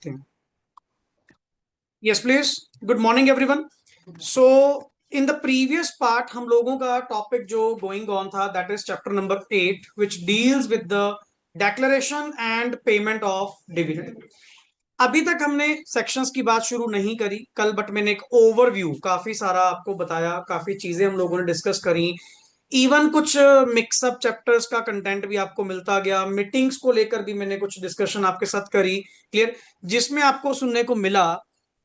देखते हैं। Yes please. Good morning everyone. So in the previous part हम लोगों का टॉपिक जो गोइंग ऑन था that is chapter number 8 which deals with the declaration and payment of dividend. अभी तक हमने सेक्शंस की बात शुरू नहीं करी कल, बट मैंने एक ओवरव्यू काफी सारा आपको बताया, काफी चीजें हम लोगों ने डिस्कस करी। इवन कुछ मिक्सअप चैप्टर्स का कंटेंट भी आपको मिलता गया। मीटिंग्स को लेकर भी मैंने कुछ डिस्कशन आपके साथ करी, क्लियर, जिसमें आपको सुनने को मिला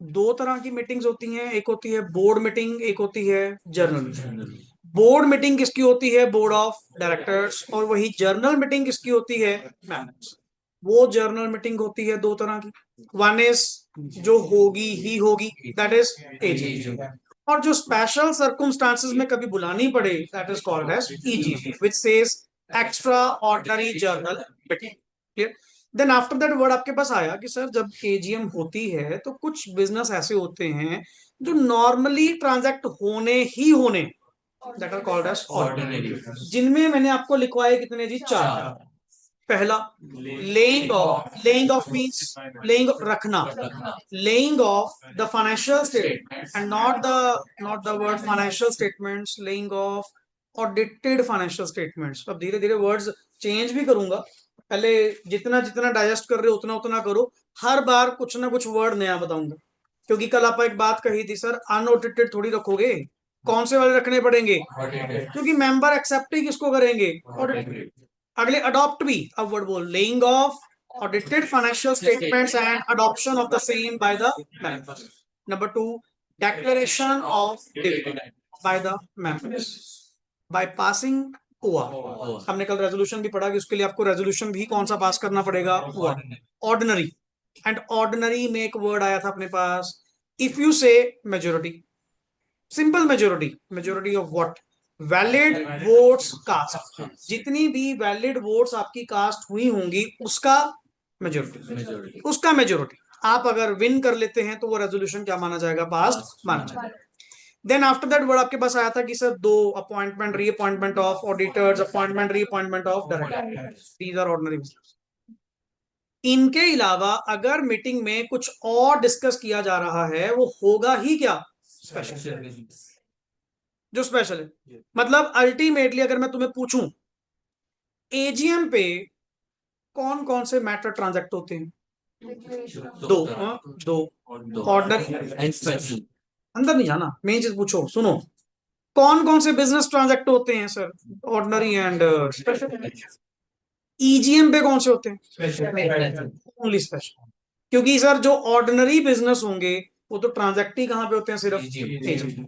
दो तरह की मीटिंग्स होती हैं। एक होती है बोर्ड मीटिंग, एक होती है जर्नल मीटिंग। बोर्ड मीटिंग किसकी होती है? Board of directors. और वही जर्नल मीटिंग किसकी होती है? मैनेजर्स। वो जर्नल मीटिंग होती है दो तरह की। वन इज जो होगी ही होगी, दैट इज एजीएम। और जो स्पेशल सर्कमस्टांसेस में कभी बुलानी पड़े that is called as EGM, which says extraordinary general meeting. Clear. Then after that word आपके पास आया कि सर जब एजीएम होती है तो कुछ बिजनेस ऐसे होते हैं जो नॉर्मली ट्रांजैक्ट होने ही होने, that are called as ordinary, जिनमें मैंने आपको लिखवाए कितने जी? चार। पहला लेइंग ऑफ मीन्स लेइंग रखना, laying off the financial statement and not the word financial statements, laying off audited financial statements. अब धीरे धीरे वर्ड्स चेंज भी करूंगा, पहले जितना जितना डाइजेस्ट कर रहे हो उतना उतना करो। हर बार कुछ ना कुछ वर्ड नया बताऊंगा, क्योंकि कल आप एक बात कही थी सर अनऑडिटेड थोड़ी रखोगे, कौन से वाले रखने पड़ेंगे? क्योंकि मेंबर एक्सेप्ट ही किसको करेंगे? ऑडिटेड। अगले अडॉप्ट भी, अब वर्ड बोल, laying of audited financial statements and adoption of the same by the members. Number two, declaration of dividend by the members by passing OR. हमने कल रेजोल्यूशन भी पढ़ा कि उसके लिए आपको रेजोल्यूशन भी कौन सा पास करना पड़ेगा? ऑर्डिनरी। एंड ऑर्डिनरी में एक वर्ड आया था अपने पास, if you say majority, simple majority, majority of what? Valid votes cast. जितनी भी वैलिड वोट्स आपकी कास्ट हुई होंगी उसका मेजोरिटी, उसका मेजोरिटी। आप अगर विन कर लेते हैं तो वो रेजोल्यूशन क्या माना जाएगा? पास माना जाएगा। देन आफ्टर दैट वर्ड आपके पास आया था कि सर दो, appointment reappointment of auditors, appointment reappointment of directors, these are ordinary business. इनके अलावा अगर मीटिंग में कुछ और डिस्कस किया जा रहा है वो होगा ही क्या? स्पेशल। जो स्पेशल है, मतलब अल्टीमेटली अगर मैं तुम्हें पूछूं एजीएम पे कौन कौन से मैटर ट्रांजैक्ट होते हैं? दो, दो, ऑर्डिनरी। अंदर नहीं जाना, मेन चीज पूछो, सुनो। कौन कौन से बिजनेस ट्रांजैक्ट होते हैं sir? Ordinary and special. EGM पे कौन से होते हैं? Only special. क्योंकि सर जो ऑर्डिनरी बिजनेस होंगे वो तो ट्रांजैक्ट ही कहां पे होते हैं? सिर्फ एजीएम।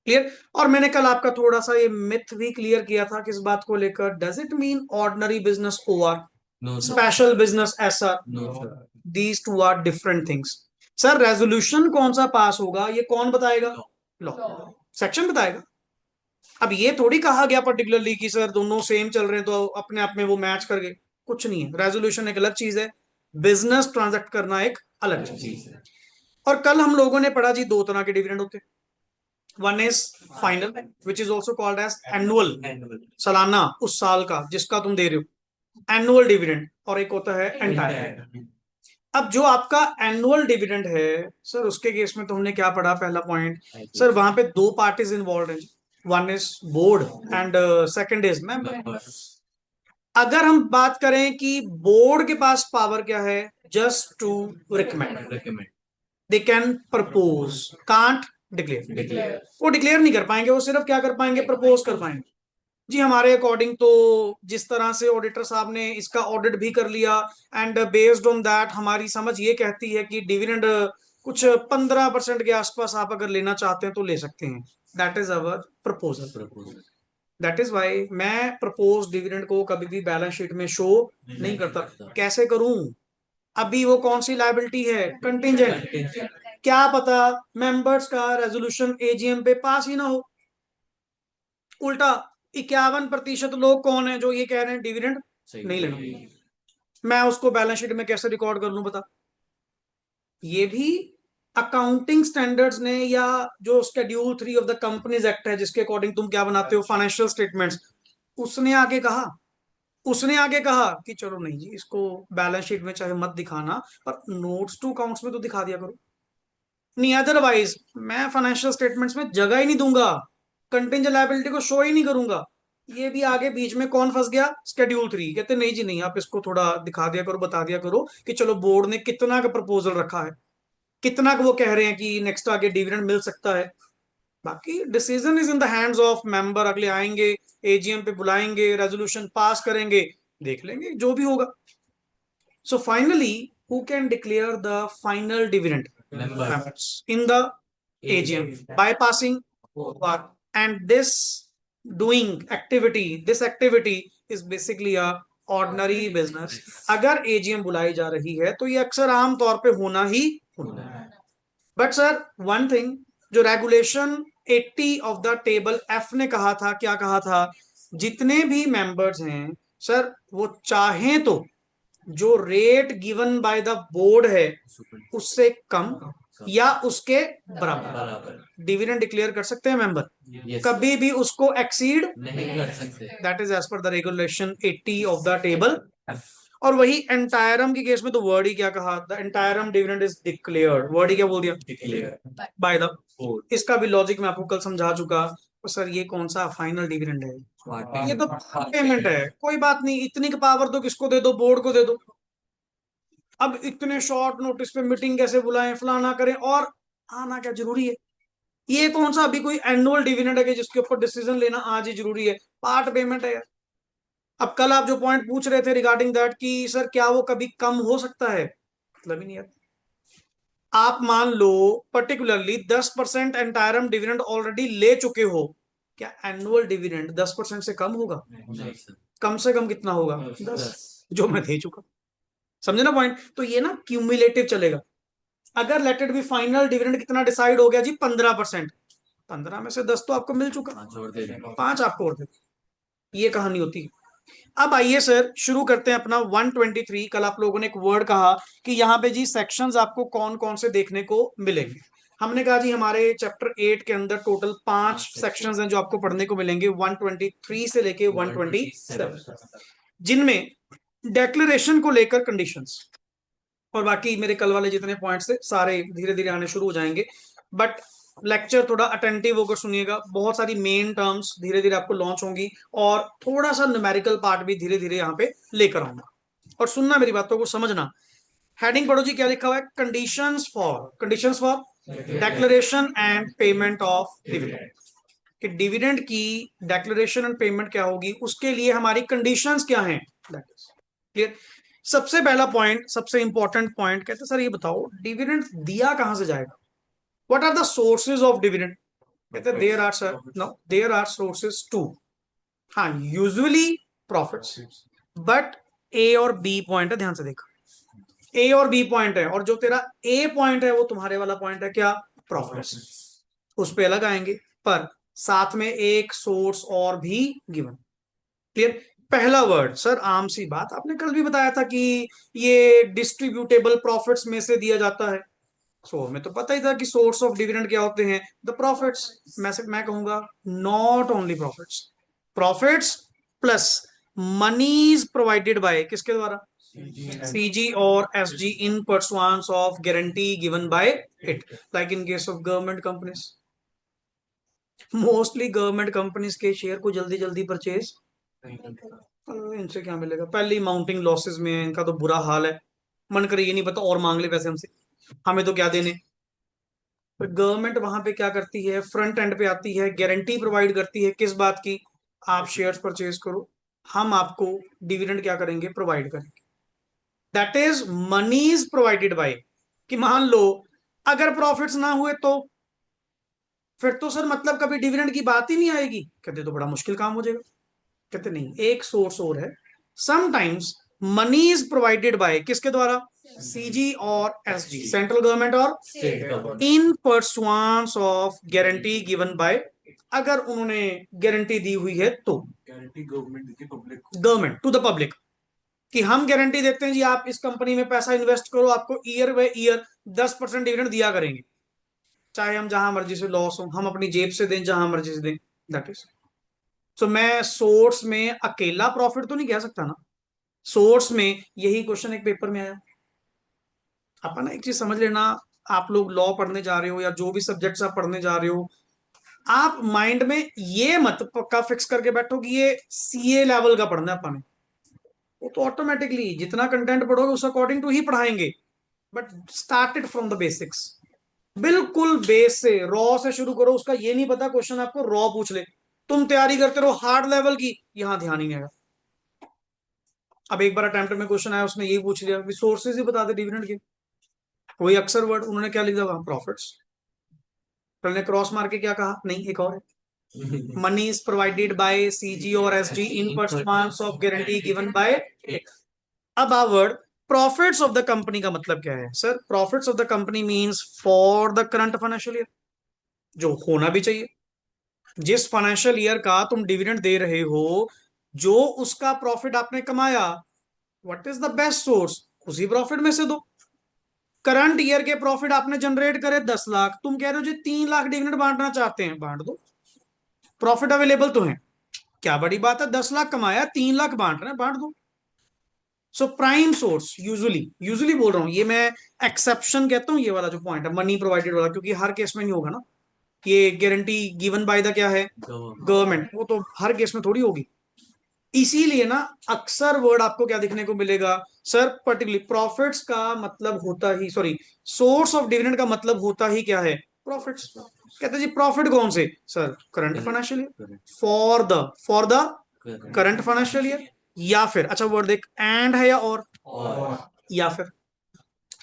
क्लियर। और मैंने कल आपका थोड़ा सा ये मिथ भी क्लियर किया था किस बात को लेकर? Does it mean ordinary business over special business? ऐसा these two are different things. Sir resolution कौन सा पास होगा ये कौन बताएगा? लॉ, सेक्शन बताएगा। अब ये थोड़ी कहा गया पर्टिकुलरली कि सर दोनों सेम चल रहे हैं तो अपने आप में वो मैच कर गए, कुछ नहीं है। रेजोल्यूशन एक अलग चीज है, बिजनेस ट्रांजैक्ट करना एक अलग चीज है। और कल हम लोगों ने पढ़ा जी दो तरह के डिविडेंड होते हैं। One is final which is also called as annual, सालाना, उस साल का जिसका तुम दे रहे हो, एनुअल डिविडेंड। और एक होता है एंटायर। अब जो आपका एनुअल डिविडेंड है सर उसके केस में तो हमने क्या पढ़ा? पहला पॉइंट सर वहां पे दो पार्टीज इन्वॉल्व हैं, one is board and second is member. अगर हम बात करें कि बोर्ड के पास पावर क्या है? Just to recommend, they can propose, can't declare. वो डिक्लेयर नहीं कर पाएंगे, वो सिर्फ क्या कर पाएंगे? प्रपोज कर पाएंगे। जी हमारे अकॉर्डिंग तो जिस तरह से ऑडिटर साहब ने इसका ऑडिट भी कर लिया एंड बेस्ड ऑन दैट हमारी समझ ये कहती है कि डिविडेंड कुछ 15% के आसपास आप अगर लेना चाहते हैं तो ले सकते हैं। That is our proposal. That is why मैं प्रपोज डिविडेंड को कभी भी बैलेंस शीट में शो नहीं करता। कैसे करूं? अभी वो कौन सी लायबिलिटी है? कंटिंजेंट। क्या पता मेंबर्स का रेजोल्यूशन एजीएम पे पास ही ना हो। उल्टा 51% लोग कौन है जो ये कह रहे हैं डिविडेंड नहीं लेना, मैं उसको बैलेंस शीट में कैसे रिकॉर्ड कर लूं बता? ये भी अकाउंटिंग स्टैंडर्ड्स ने, या जो schedule 3 of the companies act है जिसके अकॉर्डिंग तुम क्या बनाते हो? फाइनेंशियल स्टेटमेंट्स, उसने आगे कहा उसने आगे कहा कि चलो नहीं जी, इसको बैलेंस शीट में चाहे मत दिखाना, पर नोट्स टू अकाउंट्स में तो दिखा दिया करो। नहीं, अदरवाइज मैं फाइनेंशियल स्टेटमेंट्स में जगह ही नहीं दूंगा, कंटिंजेंट लायबिलिटी को शो ही नहीं करूंगा। ये भी आगे बीच में कौन फंस गया? शेड्यूल 3 कहते नहीं जी नहीं, आप इसको थोड़ा दिखा दिया करो, बता दिया करो कि चलो बोर्ड ने कितना का प्रपोजल रखा है, कितना का वो कह रहे हैं कि नेक्स्ट आगे डिविडेंड मिल सकता है। बाकी decision is in the hands of member, अगले आएंगे, एजीएम पे बुलाएंगे, रेजोल्यूशन पास करेंगे, देख लेंगे जो भी होगा। So finally who can declare the final dividend? Members in the AGM bypassing what? And this activity is basically a ordinary business. अगर एजीएम बुलाई जा रही है तो ये अक्सर आम तौर पे होना ही होना है। बट सर वन थिंग, जो regulation 80 of the table F ने कहा था, क्या कहा था? जितने भी मेंबर्स हैं सर, वो चाहें तो जो rate given by the board है उससे कम या उसके बराबर डिविडेंड डिक्लेयर कर सकते हैं मेंबर। कभी भी उसको एक्सीड नहीं कर सकते। That is as per the regulation 80 of the table. और वही एंटायरम के केस में तो वर्ड ही क्या कहा? The interim dividend is declared. Word ही क्या बोल दिया? Declared by the board. इसका भी लॉजिक मैं आपको कल समझा चुका। तो सर ये कौन सा फाइनल डिविडेंड है? ये तो पेमेंट है। कोई बात नहीं, इतनी की पावर तो किसको दे दो? बोर्ड को दे दो। अब इतने शॉर्ट नोटिस पे मीटिंग कैसे बुलाएं, फलाना करें, और आना क्या जरूरी है? ये कौन सा अभी कोई एनुअल डिविडेंड है कि जिसके ऊपर डिसीजन लेना आज ही जरूरी है? पार्ट पेमेंट है यार। अब कल आप जो पॉइंट पूछ रहे थे रिगार्डिंग दैट कि सर क्या वो कभी कम हो सकता है, मतलब ही नहीं है। आप मान लो पर्टिकुलरली 10% एंटायरम डिविडेंड ऑलरेडी ले चुके हो, क्या एनुअल डिविडेंड 10% से कम होगा? कम से कम कितना होगा? 10, जो मैं दे चुका। समझे ना पॉइंट? तो ये ना क्यूमुलेटिव चलेगा। अगर let it be final dividend कितना डिसाइड हो गया जी? 15%। 15 में से 10 तो आपको मिल चुका, 5 आपको और दे। ये कहानी होती है। अब आइए सर शुरू करते हैं अपना 123। कल आप लोगों ने एक वर्ड कहा कि यहाँ पे जी सेक्शंस आपको कौन कौन से देखने को मिलेंगे। हमने कहा जी हमारे चैप्टर 8 के अंदर टोटल 5 सेक्शंस हैं जो आपको पढ़ने को मिलेंगे 123 से लेके 127, जिनमें डेक्लेरेशन को लेकर कंडीशंस और बाकी मेरे कल वाले जितने पॉइंट्स थे सारे धीरे धीरे आने शुरू हो जाएंगे। बट लेक्चर थोड़ा अटेंटिव होकर सुनिएगा, बहुत सारी मेन टर्म्स धीरे धीरे आपको लॉन्च होंगी और थोड़ा सा न्यूमेरिकल पार्ट भी धीरे धीरे यहाँ पे लेकर आऊंगा। और सुनना, मेरी बातों को समझना। हेडिंग पढ़ो जी, क्या लिखा हुआ है? Conditions for declaration and payment of dividend. कि डिविडेंड की डेक्लेरेशन एंड पेमेंट क्या होगी, उसके लिए हमारी कंडीशंस क्या हैं। क्लियर? सबसे पहला पॉइंट, सबसे इंपॉर्टेंट पॉइंट, कहते सर ये बताओ डिविडेंड दिया कहां से जाएगा? What are the sources of dividend? कहते there are sir, no there are sources two. हाँ, यूजुअली प्रॉफिट्स, बट ए और बी पॉइंट है, ध्यान से देखो। ए और बी पॉइंट है, और जो तेरा ए पॉइंट है वो तुम्हारे वाला पॉइंट है क्या? प्रॉफिट्स। उस पे अलग आएंगे, पर साथ में एक सोर्स और भी गिवन। क्लियर? पहला वर्ड सर आम सी बात, आपने कल भी बताया था कि ये डिस्ट्रीब्यूटेबल प्रॉफिट्स में से दिया जाता है। सो हमें तो पता ही था कि सोर्स ऑफ डिविडेंड क्या होते हैं? The profits. मैं कहूंगा not only profits, profits plus monies provided by किसके द्वारा? सीजी और SG in pursuance of guarantee given by it, like in case of government companies. Mostly government companies के share को जल्दी जल्दी परचेज, इनसे क्या मिलेगा? पहले ही माउंटिंग लॉसेस में है, इनका तो बुरा हाल है। मन करे ये नहीं पता और मांग ले पैसे हमसे, हमें तो क्या देने। पर गवर्नमेंट वहां पे क्या करती है? फ्रंट एंड पे आती है, गारंटी प्रोवाइड करती है किस बात की? आप शेयर्स परचेज करो, हम आपको डिविडेंड क्या करेंगे? प्रोवाइड करेंगे। That is monies provided by. कि मान लो अगर प्रॉफिट्स ना हुए तो फिर तो सर मतलब कभी डिविडेंड की बात ही नहीं आएगी। कहते तो बड़ा मुश्किल काम हो जाएगा। कहते नहीं, एक सोर्स और है। Sometimes money is provided by किसके द्वारा? सीजी और एसजी, सेंट्रल गवर्नमेंट और in pursuance of guarantee given by. अगर उन्होंने गारंटी दी हुई है तो guarantee government to the public, कि हम गारंटी देते हैं जी आप इस कंपनी में पैसा इन्वेस्ट करो, आपको ईयर बाय ईयर 10% डिविडेंड दिया करेंगे, चाहे हम जहां मर्जी से लॉस हो हम अपनी जेब से दें, जहां मर्जी से दें। दैट इज तो मैं सोर्स में अकेला प्रॉफिट तो नहीं कह सकता ना। सोर्स में यही क्वेश्चन एक पेपर में आया। अपन एक चीज समझ लेना, आप लोग लॉ पढ़ने जा रहे हो या जो भी सब्जेक्ट्स आप पढ़ने जा रहे हो, आप माइंड में ये मत पक्का फिक्स करके बैठो कि ये सीए लेवल का पढ़ना है अपन ने। वो तो ऑटोमेटिकली जितना कंटेंट पढ़ोगे उस अकॉर्डिंग टू ही पढ़ाएंगे। But started from the basics, बिल्कुल बेस से, रॉ से शुरू करो। उसका ये नहीं पता, क्वेश्चन आपको रॉ पूछ ले, तुम तैयारी करते रहो हार्ड लेवल की, यहां ध्यान ही नहीं आएगा। अब एक बार अटेम्प्ट में क्वेश्चन आया, उसने यही पूछ लिया सोर्सेज ही बता दे डिविडेंड के, कोई अक्सर वर्ड उन्होंने क्या लिखा वहां, प्रॉफिट्स। फिर ने क्रॉस मार के क्या कहा, नहीं एक और है, money is provided by CG और SG in performance of guarantee given by. अब आ word profits of the company का मतलब क्या है sir? Profits of the company means for the current financial year, जो होना भी चाहिए। जिस फाइनेंशियल ईयर का तुम डिविडेंड दे रहे हो, जो उसका प्रॉफिट आपने कमाया, what is the best source, उसी प्रॉफिट में से दो। करंट ईयर के प्रॉफिट आपने जनरेट करे 10 लाख, तुम कह रहे हो जी 3 लाख डिविडेंड बांटना चाहते हैं, बांट दो, प्रॉफिट अवेलेबल तो है। क्या बड़ी बात है, 10 लाख कमाया, 3 लाख बांट रहे हैं, बांट दो। So prime source usually, usually बोल रहा हूं ये मैं, एक्सेप्शन कहता हूं ये वाला जो पॉइंट है मनी प्रोवाइडेड वाला, क्योंकि हर केस में नहीं होगा ना। ये गारंटी गिवन बाय द क्या है, गवर्नमेंट, वो तो हर केस में थोड़ी होगी। इसीलिए ना अक्सर वर्ड आपको क्या दिखने को मिलेगा सर, पर्टिकुलरली प्रॉफिट्स का मतलब होता ही, सॉरी, सोर्स ऑफ डिविडेंड का मतलब होता ही क्या है, प्रॉफिट्स। कहते हैं जी प्रॉफिट कौन से sir, current financial year, for the current financial year. या फिर अच्छा वर्ड देख, एंड है या और, या फिर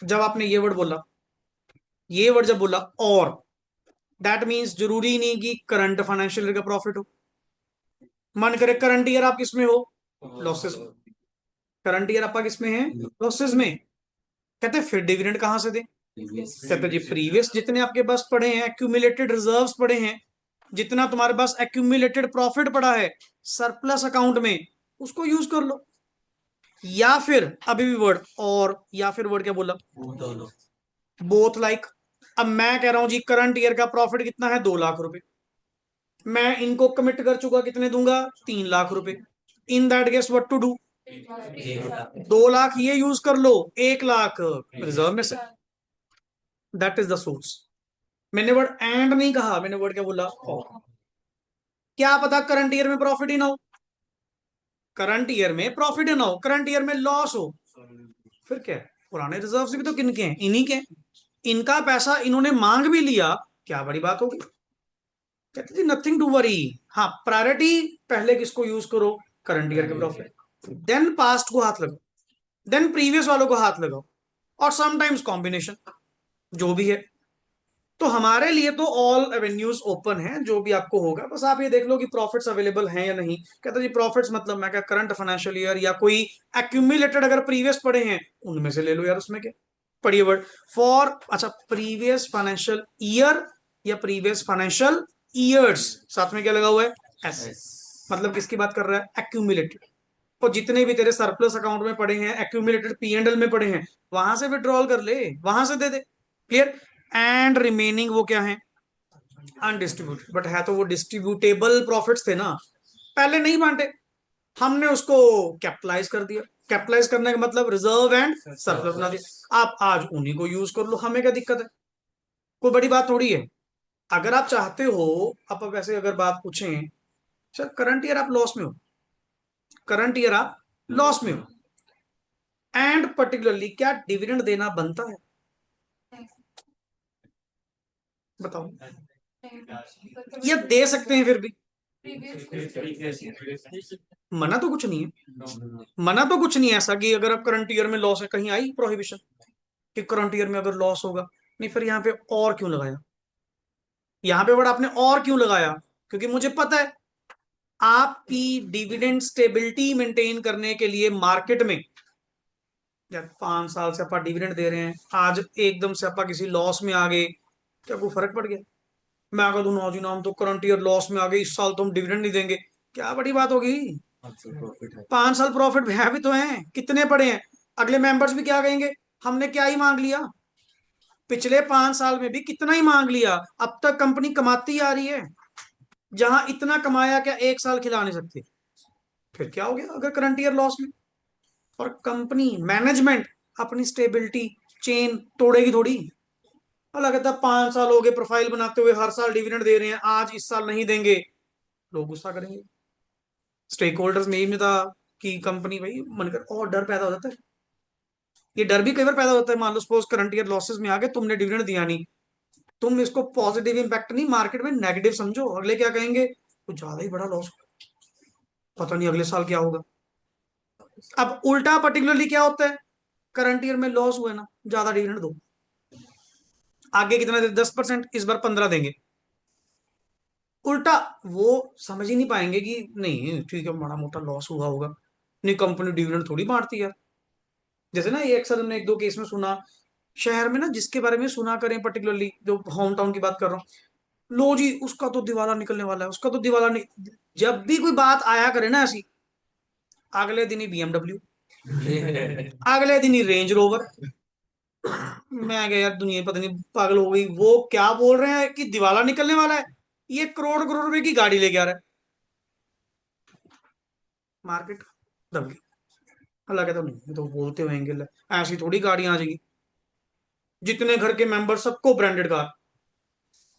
जब आपने ये वर्ड बोला, ये वर्ड जब बोला और, दैट मीन्स जरूरी नहीं कि करंट फाइनेंशियल ईयर का प्रॉफिट हो। मन करे करंट ईयर आप किसमें हो, लॉसेस में, करंट ईयर आपका किसमें है, लॉसेस में। कहते हैं फिर डिविडेंड कहां से दे, कहते हैं जी प्रीवियस जितने आपके पास पड़े हैं, एक्यूमुलेटेड रिजर्व्स पड़े हैं, जितना तुम्हारे पास एक्यूमुलेटेड प्रॉफिट पड़ा है सरप्लस अकाउंट में, उसको यूज कर लो। या फिर अभी भी वर्ड और, या फिर वर्ड क्या बोला, बोथ लाइक। अब मैं कह रहा हूं जी करंट ईयर का प्रॉफिट कितना है, 2 लाख रुपए, मैं इनको कमिट कर चुका, कितने दूंगा, 3 लाख रुपए। In that case what to do, 2 lakh ये यूज कर लो, 1 लाख रिजर्व में से, दैट इज द सोर्स। मैंने वर्ड एंड नहीं कहा, मैंने वर्ड क्या बोला, और। क्या पता करंट ईयर में प्रॉफिट ही ना हो, करंट ईयर में प्रॉफिट ही ना हो, करंट ईयर में लॉस हो, फिर क्या है? पुराने रिजर्व भी तो किनके हैं, इन्हीं के हैं। इनका पैसा इन्होंने मांग भी लिया, क्या बड़ी बात होगी। कहते जी नथिंग टू वरी। हाँ, प्रायोरिटी पहले किसको यूज करो, करंट ईयर के प्रॉफिट, देन पास्ट को हाथ लगाओ, देन प्रीवियस वालों को हाथ लगाओ, और समटाइम्स कॉम्बिनेशन, जो भी है। तो हमारे लिए तो ऑल एवेन्यूज ओपन है, जो भी आपको होगा, बस आप ये देख लो कि प्रॉफिट्स अवेलेबल हैं या नहीं। कहते जी प्रॉफिट्स मतलब मैं क्या, करंट फाइनेंशियल ईयर या कोई एक्यूमुलेटेड अगर प्रीवियस पड़े हैं उनमें से ले लो यार, उसमें क्या। पढ़िए वर्ड फॉर, अच्छा प्रीवियस फाइनेंशियल ईयर या प्रीवियस फाइनेंशियल ईयर्स, साथ में क्या लगा हुआ है, एस, मतलब किसकी बात कर रहा है, एक्यूमुलेटेड। और जितने भी तेरे सरप्लस अकाउंट में पड़े हैं, एक्यूमुलेटेड पी एंड एल में पड़े हैं, वहां से विड्रॉल कर ले, वहां से दे दे, क्लियर। एंड रिमेनिंग वो क्या है, अनडिस्ट्रीब्यूटेड, बट है तो वो डिस्ट्रीब्यूटेबल प्रॉफिट्स थे ना, पहले नहीं बांटे, हमने उसको कैपिटलाइज कर दिया। कैपिटलाइज करने का मतलब रिजर्व एंड सरप्लस बना दिया, आप आज उन्हीं को यूज कर लो, हमें क्या दिक्कत है, कोई बड़ी बात थोड़ी है। अगर आप चाहते हो, आप वैसे अगर बात पूछें, सर करंट ईयर आप लॉस में हो, करंट ईयर आप लॉस में हो, एंड पर्टिकुलरली क्या डिविडेंड देना बनता है, बताओ, या दे सकते हैं फिर भी, मना तो कुछ नहीं है, मना तो कुछ नहीं है ऐसा कि अगर आप करंट ईयर में लॉस है, कहीं आई प्रोहिबिशन कि करंट ईयर में अगर लॉस होगा, नहीं। फिर यहाँ पे और क्यों लगाया, यहाँ पे वर्ड आपने और क्यों लगाया, क्योंकि मुझे पता है आपकी डिविडेंड स्टेबिलिटी मेंटेन करने के लिए मार्केट में, यार 5 साल से आप डिविडेंड दे रहे हैं, आज एकदम से आप किसी लॉस में आ गए, क्या कोई फर्क पड़ गया? मैं अगर दूं नौ जी नाम तो करंट ईयर लॉस में आ गए, इस साल तो हम डिविडेंड नहीं देंगे, क्या बड़ी बात होगी। 5 साल प्रॉफिट है भी तो है, कितने पड़े हैं, अगले मेंबर्स भी क्या कहेंगे, हमने क्या ही मांग लिया, पिछले 5 साल में भी कितना ही मांग लिया, अब तक कंपनी कमाती आ रही है। जहां इतना कमाया क्या एक साल खिला नहीं सकते? फिर क्या हो गया अगर करंट ईयर लॉस में? और कंपनी मैनेजमेंट अपनी स्टेबिलिटी चेन तोड़ेगी थोड़ी। अलग कहता 5 साल हो गए प्रोफाइल बनाते हुए, हर साल डिविडेंड दे रहे हैं, आज इस साल नहीं देंगे, लोग गुस्सा करेंगे। स्टेक होल्डर्स में ही था कि कंपनी भाई मन कर, और डर पैदा हो जाता है। ये डर भी कई बार पैदा होता है, मान लो सपोज करंट ईयर लॉसेस में आ गए, तुमने डिविडेंड दिया नहीं, तुम इसको पॉजिटिव इंपैक्ट नहीं, मार्केट में नेगेटिव समझो, अगले क्या कहेंगे, कुछ ज्यादा ही बड़ा लॉस, पता नहीं अगले साल क्या होगा। अब उल्टा पर्टिकुलरली क्या होता है, करंट ईयर में लॉस हुआ है ना, ज्यादा डिविडेंड दो, आगे कितना दे, 10%, इस बार 15 देंगे। उल्टा वो समझ ही नहीं पाएंगे कि नहीं ठीक है बड़ा मोटा लॉस हुआ होगा, नहीं कंपनी डिविडेंड थोड़ी बांटती है। जैसे ना ये अक्सर हमने एक दो केस में सुना, शहर में ना जिसके बारे में सुना करें, पर्टिकुलरली जो होम टाउन की बात कर रहा हूँ, लो जी उसका तो दिवाला निकलने वाला है, उसका तो दिवाला नहीं, जब भी कोई बात आया करे ना ऐसी, अगले दिन ही बीएमडब्ल्यू, अगले दिन ही रेंज रोवर। मैं गया यार दुनिया पता नहीं पागल हो गई, वो क्या बोल रहे हैं कि दिवाला निकलने वाला है, ये करोड़ करोड़ रुपए की गाड़ी लेके आ रहा है, मार्केट दब गई। अल्लाह कहता नहीं, ये तो बोलते हुए एंगल है, ऐसी थोड़ी गाड़ियां आ जाएगी, जितने घर के मेंबर सबको ब्रांडेड कार,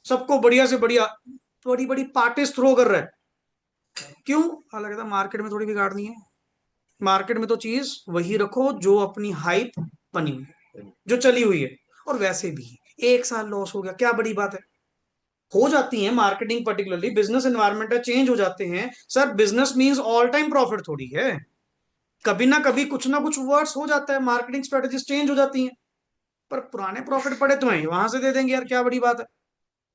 सबको बढ़िया से बढ़िया बड़ी बड़ी पार्टीज थ्रो कर रहा है। क्यों? अल्लाह कहता मार्केट में थोड़ी बिगाड़नी है, मार्केट में तो चीज वही रखो जो अपनी हाइप बनी हुई है, जो चली हुई है। और वैसे भी एक साल लॉस हो गया क्या बड़ी बात है, हो जाती है मार्केटिंग, पर्टिकुलरली बिजनेस एनवायरनमेंट है, चेंज हो जाते हैं sir, business means all time profit थोड़ी है, कभी ना कुछ वर्ड्स हो जाता है, मार्केटिंग स्ट्रेटेजीज चेंज हो जाती हैं, पर पुराने प्रॉफिट पड़े तो हैं वहां से दे देंगे यार, क्या बड़ी बात है,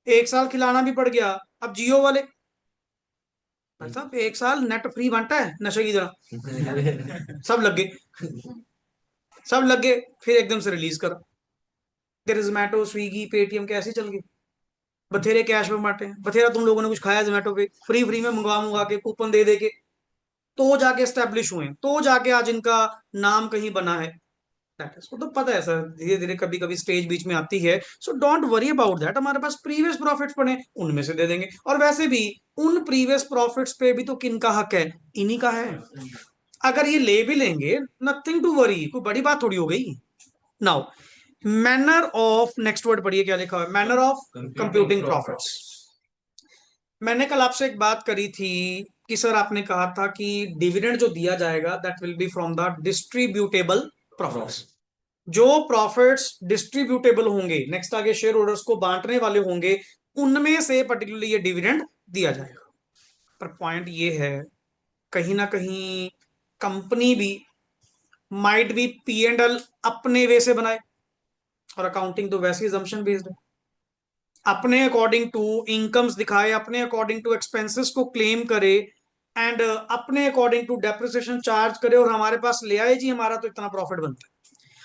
एक साल खिलाना भी पड़ गया। अब जियो वाले, भाई साहब एक साल नेट फ्री बांटा है नशे की तरह, सब लग गए, सब लग गए, फिर एकदम से रिलीज करो, तेरे जोमेटो स्विगी पेटीएम कैसे चल गए, बथेरे कैश में बांटे हैं, बथेरा तुम लोगों ने कुछ खाया जोमेटो पे, फ्री फ्री में मंगवा मंगवा के कूपन दे के, तो जाके स्टेब्लिश हुए हैं, तो जाके आज इनका नाम कहीं बना है। दैट इज, वो तो पता है सर, धीरे धीरे कभी कभी स्टेज बीच में आती है, so don't worry about that, हमारे पास प्रीवियस प्रॉफिट्स पड़े, उनमें से दे देंगे। और वैसे भी उन प्रीवियस प्रॉफिट्स पे भी तो किन का हक है, इन्हीं का है, अगर ये ले भी लेंगे, नथिंग टू वरी, कोई बड़ी बात थोड़ी हो गई। Now manner of, next word पढ़िए क्या लिखा हुआ है, मैनर ऑफ कंप्यूटिंग प्रॉफिट्स। मैंने कल आपसे एक बात करी थी कि सर आपने कहा था कि डिविडेंड जो दिया जाएगा that will be from the distributable profits, जो प्रॉफिट्स डिस्ट्रीब्यूटेबल होंगे, नेक्स्ट आगे शेयर होल्डर्स को बांटने वाले होंगे, उनमें से पर्टिकुलरली ये डिविडेंड दिया जाएगा। पर पॉइंट ये है, कहीं ना कहीं कंपनी भी might be P and L अपने वे से बनाए, और अकाउंटिंग तो वैसे ही assumption बेस्ड है, अपने अकॉर्डिंग टू इनकम्स दिखाए, अपने अकॉर्डिंग टू एक्सपेंसेस को क्लेम करे, एंड अपने अकॉर्डिंग टू डेप्रिसिएशन चार्ज करे, और हमारे पास ले आए जी हमारा तो इतना प्रॉफिट बनता है,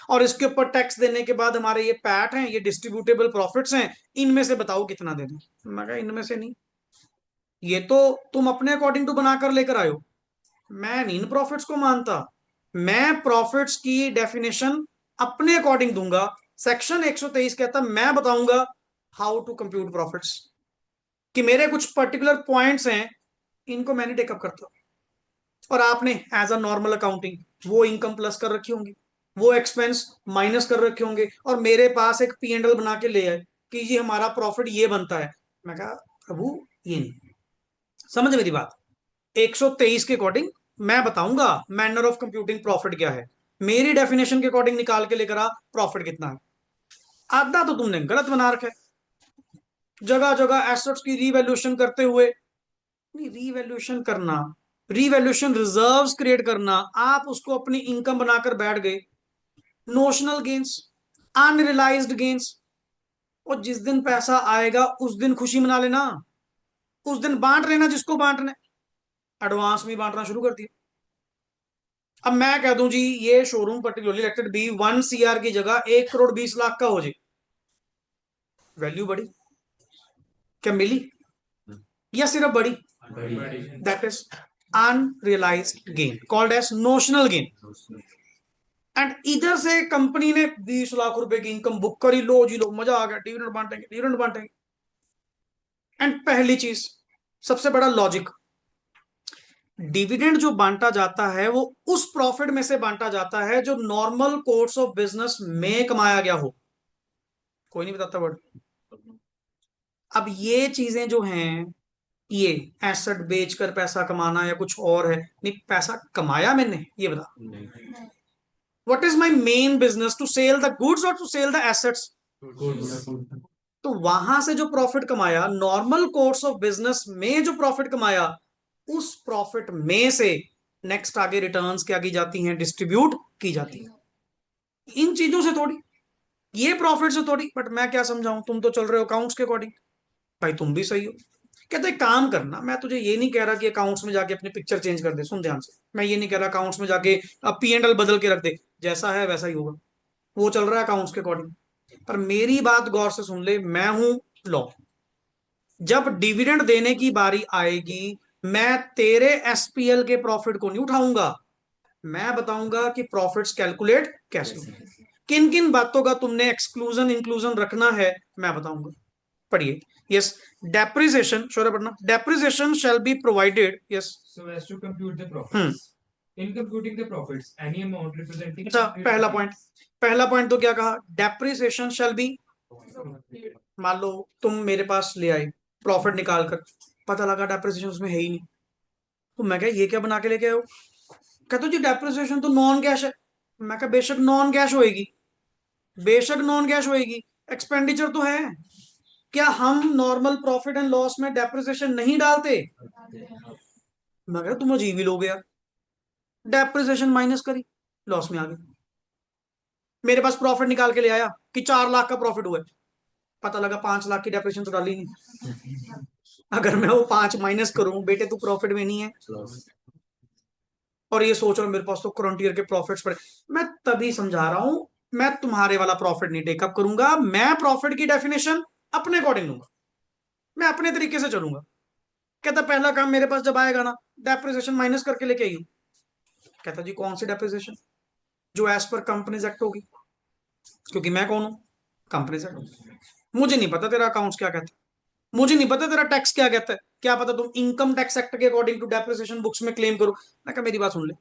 और इसके ऊपर टैक्स देने के बाद हमारे ये पैट हैं, ये डिस्ट्रीब्यूटेबल प्रॉफिट्स हैं, इनमें से बताओ कितना देना। मैं कहा इनमें से नहीं, ये तो तुम अपने अकॉर्डिंग टू बनाकर लेकर आयो, मैं नहीं इन प्रॉफिट्स को मानता, मैं प्रॉफिट्स की डेफिनेशन अपने अकॉर्डिंग दूंगा। सेक्शन 123 कहता मैं बताऊंगा हाउ टू कंप्यूट प्रॉफिट्स, कि मेरे कुछ पर्टिकुलर पॉइंट्स हैं, इनको मैंने टेकअप करता, और आपने एज अ नॉर्मल अकाउंटिंग वो इनकम प्लस कर रखी होंगी, वो एक्सपेंस माइनस कर रखे होंगे, और मेरे पास एक पी एंड एल बना के ले आए कि ये हमारा प्रॉफिट ये बनता है। मैं कहा प्रभु ये नहीं, समझ मेरी बात, 123 के अकॉर्डिंग मैं बताऊंगा मैनर ऑफ कंप्यूटिंग प्रॉफिट क्या है, मेरी डेफिनेशन के अकॉर्डिंग निकाल के लेकर आ प्रॉफिट कितना है। आधा तो तुमने गलत बना रखा है, जगह जगह एसेट्स की रीवैल्यूएशन करते हुए, नहीं रीवैल्यूएशन करना, रीवैल्यूएशन रिजर्व्स क्रिएट करना, आप उसको अपनी इनकम बनाकर बैठ गए, नोशनल गेन्स, अनरियलाइज्ड गेन्स, और जिस दिन पैसा आएगा उस दिन खुशी मना लेना, उस दिन बांट लेना जिसको बांटना है, एडवांस में बांटना शुरू कर दिया। अब मैं कह दूं जी ये showroom particularly elected be 1 CR की जगह 1 करोड़ 20 लाख का हो जाए, वैल्यू बढ़ी क्या मिली, या सिर्फ बढ़ी, that is unrealised gain called as notional gain. And इधर से कंपनी ने 20 लाख रुपए की इनकम बुक करी, लो जी लो मजा आ गया, डिविडेंड बांटेंगे डिविडेंड बांटेंगे। एंड पहली चीज, सबसे बड़ा लॉजिक, डिविडेंड जो बांटा जाता है वो उस प्रॉफिट में से बांटा जाता है जो नॉर्मल कोर्स ऑफ बिजनेस में कमाया गया हो। कोई नहीं बताता वर्ड। अब ये चीजें जो हैं, ये एसेट बेचकर पैसा कमाना या कुछ और है, नहीं पैसा कमाया मैंने ये बता। What is my main business, to sell the goods और टू सेल द एसेट्स? तो वहां से जो प्रॉफिट कमाया, नॉर्मल कोर्स ऑफ बिजनेस में जो प्रॉफिट कमाया, उस प्रॉफिट में से नेक्स्ट आगे रिटर्न्स क्या की जाती हैं, डिस्ट्रीब्यूट की जाती है। इन चीजों से थोड़ी, ये प्रॉफिट से थोड़ी। बट मैं क्या समझाऊं, तुम तो चल रहे हो अकाउंट्स के अकॉर्डिंग। भाई तुम भी सही हो। कहते एक काम करना, मैं तुझे ये नहीं कह रहा कि अकाउंट्स में जाके अपनी पिक्चर चेंज कर दे, सुन ध्यान से। मैं ये नहीं कह रहा अकाउंट्स में जाके अब P&L बदल के रख दे, जैसा है वैसा ही होगा। वो चल रहा है अकाउंट्स के अकॉर्डिंग। पर मेरी बात गौर से सुन ले, मैं हूं लॉ। जब डिविडेंड देने की बारी आएगी, मैं तेरे SPL के प्रॉफिट को नहीं उठाऊंगा, मैं बताऊंगा कि प्रॉफिट्स कैलकुलेट कैसे होंगे, किन किन बातों का तुमने एक्सक्लूजन इंक्लूजन रखना है, मैं बताऊंगा। पढ़िए। यस, डेप्रिसिएशन, श्योर पढ़ना, depreciation shall be provided. Yes, so as to compute the profits. In computing the profits, any amount representing अच्छा पहला पॉइंट तो क्या कहा, डेप्रिसिएशन शैल बी। मान लो तुम मेरे पास ले आए प्रॉफिट निकाल कर, पता लगा डेप्रिसिएशन उसमें है ही नहीं, तो मैं क्या ये क्या बना के लेके आए हो? कहते हो जी डेप्रिसिएशन तो नॉन कैश है। मैं क्या बेशक नॉन कैश होएगी, बेशक नॉन कैश होएगी, एक्सपेंडिचर तो है। क्या हम नॉर्मल प्रॉफिट एंड लॉस में डेप्रिसिएशन नहीं डालते? मैं कह तुम अजीब ही लोग यार, डेप्रिसिएशन माइनस करी, लॉस में आ गए। मेरे पास प्रॉफिट निकाल के ले आया कि 4 लाख का प्रॉफिट हुआ है, पता लगा 5 लाख की डेप्रिसिएशन तो डाली नहीं। अगर मैं वो 5 माइनस करूं, बेटे तू प्रॉफिट में नहीं है, और ये सोच रहा हूं मेरे पास तो करंट ईयर के प्रॉफिट्स पड़े। मैं तभी समझा रहा हूं, मैं तुम्हारे वाला प्रॉफिट नहीं टेकअप करूंगा, मैं प्रॉफिट की डेफिनेशन अपने अकॉर्डिंग लूंगा, मैं अपने तरीके से चलूंगा। कहता पहला काम मेरे पास जब आएगा ना, डेप्रिसिएशन माइनस करके लेके आइयो। कहता जी कौन सी डेप्रिसिएशन? जो एज पर कंपनीज एक्ट होगी, क्योंकि मैं कौन हूं, कंपनीज एक्ट। मुझे नहीं पता तेरा अकाउंट्स क्या कहता है, मुझे नहीं पता तेरा टैक्स क्या कहता है, क्या पता तुम इनकम टैक्स एक्ट के अकॉर्डिंग टू डेप्रिसिएशन बुक्स में क्लेम करो। मैं कहा मेरी बात सुन ले,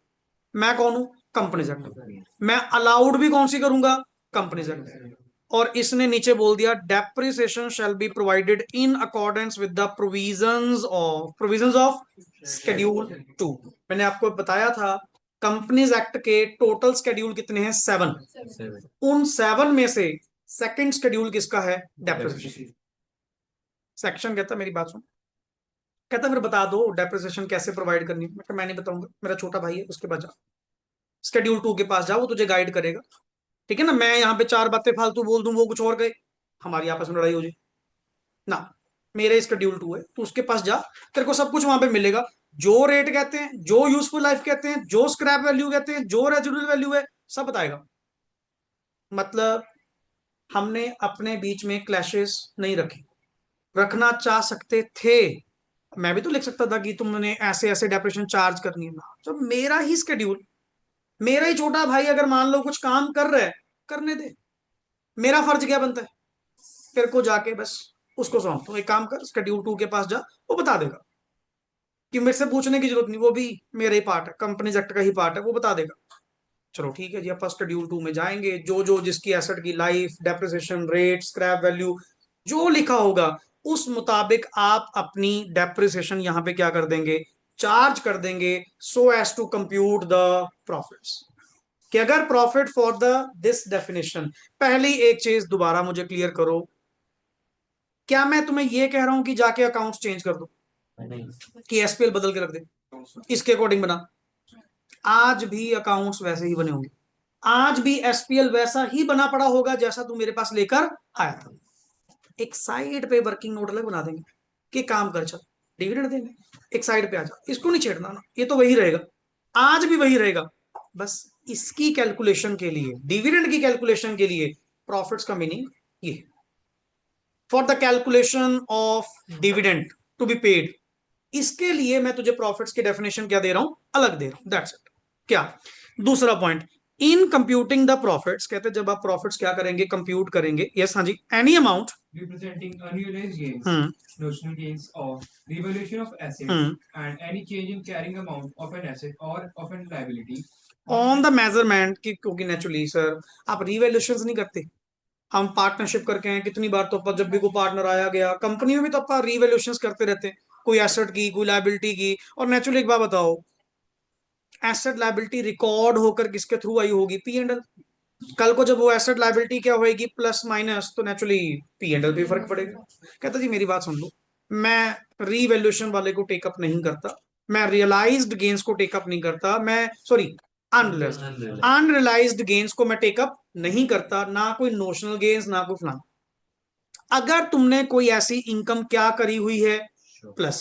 मैं कौन हूं, कंपनीज एक्ट। मैं अलाउड भी कौन सी करूंगा, कंपनीज एक्ट। और इसने नीचे बोल दिया depreciation shall be provided in accordance with the provisions of schedule 2। मैंने आपको बताया था कंपनीज एक्ट के टोटल शेड्यूल कितने हैं, 7। उन 7 में से सेकंड शेड्यूल किसका है, डेप्रिसिएशन। सेक्शन कहता मेरी बात सुन, कहता फिर बता दो डेप्रिसिएशन कैसे प्रोवाइड करनी है। मैं नहीं बताऊंगा, मेरा छोटा भाई है, उसके पास जा, शेड्यूल 2 के पास जाओ, वो तुझे गाइड करेगा। ठीक है ना, मैं यहाँ पे 4 बातें फालतू बोल दूं, वो कुछ और कहे, हमारी आपस में लड़ाई हो जाए ना। मेरे शेड्यूल 2 है, तू उसके पास जा, तेरे को सब कुछ वहां पे मिलेगा। जो रेट कहते हैं, जो यूजफुल लाइफ कहते हैं, जो स्क्रैप वैल्यू कहते हैं, जो रेजिडुअल वैल्यू है, सब बताएगा। मतलब हमने अपने बीच में क्लैशेस नहीं रखे, रखना चाह सकते थे। मैं भी तो लिख सकता था कि तुमने ऐसे ऐसे डेप्रेशन चार्ज करनी है ना, जब मेरा ही शेड्यूल, मेरा ही छोटा भाई अगर मान लो कुछ काम कर रहा है, करने दे, मेरा फर्ज क्या बनता है, तेरे को जाके बस उसको सौंप दो, एक काम कर शेड्यूल 2 के पास जा, वो बता देगा। कि मेरे से पूछने की जरूरत नहीं, वो भी मेरा ही पार्ट है, कंपनीज एक्ट का ही पार्ट है, वो बता देगा। चलो ठीक है जी, अपन शेड्यूल 2 में जाएंगे, जो जो जिसकी एसेट की life, depreciation rate, scrap value, जो लिखा होगा उस मुताबिक आप अपनी डेप्रिसिएशन यहां पे क्या कर देंगे, चार्ज कर देंगे, so as to compute the profits. कि अगर profit for the this definition, पहली एक चीज दोबारा मुझे क्लियर करो, क्या मैं तुम्हें ये कह रहा हूं कि जाके अकाउंट्स चेंज कर दो, कि SPL बदल के रख दे, इसके अकॉर्डिंग बना? आज भी अकाउंट्स वैसे ही बने होंगे, आज भी SPL वैसा ही बना पड़ा होगा जैसा तू मेरे पास लेकर आया था। एक साइड पे वर्किंग नोट अलग बना देंगे कि काम कर, चल डिविडेंड देंगे, एक साइड पे आ जा, इसको नहीं छेड़ना ना, ये तो वही रहेगा, आज भी वही रहेगा। बस इसकी कैलकुलेशन के लिए, डिविडेंड की कैलकुलेशन के लिए प्रॉफिट्स का मीनिंग ये, for the calculation of dividend to be paid, इसके लिए मैं तुझे प्रॉफिट्स की डेफिनेशन क्या दे रहा हूं, अलग दे रहा हूं, दैट्स इट। क्या दूसरा point, in computing the profits, कहते हैं जब आप प्रॉफिट्स क्या करेंगे, कंप्यूट करेंगे, यस हाँ जी, any amount representing unrealized gains, notional gains of revaluation of asset, and any change in carrying amount of an asset or of an liability on the measurement की, क्योंकि नेचुरली सर आप रिवैल्यूएशंस नहीं करते, हम partnership करके हैं कितनी बार, तो अपन जब भी कोई पार्टनर आया गया कंपनी में भी तो अपन रिवैल्यूएशंस करते रहते हैं, कोई एसेट की कोई लायबिलिटी की। और नेचुरली एक बात बताओ, एसेट लायबिलिटी रिकॉर्ड होकर किसके थ्रू आई होगी, पी एंड एल। कल को जब वो एसेट लायबिलिटी क्या होएगी, प्लस माइनस, तो नेचुरली पी एंड एल पे फर्क पड़ेगा। कहता जी मेरी बात सुन लो, मैं रीवैल्यूएशन वाले को टेकअप नहीं करता, मैं रियलाइज्ड गेन्स को टेकअप नहीं करता, मैं सॉरी अनरियलाइज्ड अनरियलाइज्ड गेन्स को मैं टेकअप नहीं करता, ना कोई नोशनल गेन्स ना कोई फलाना। अगर तुमने कोई ऐसी इनकम क्या करी हुई है, प्लस,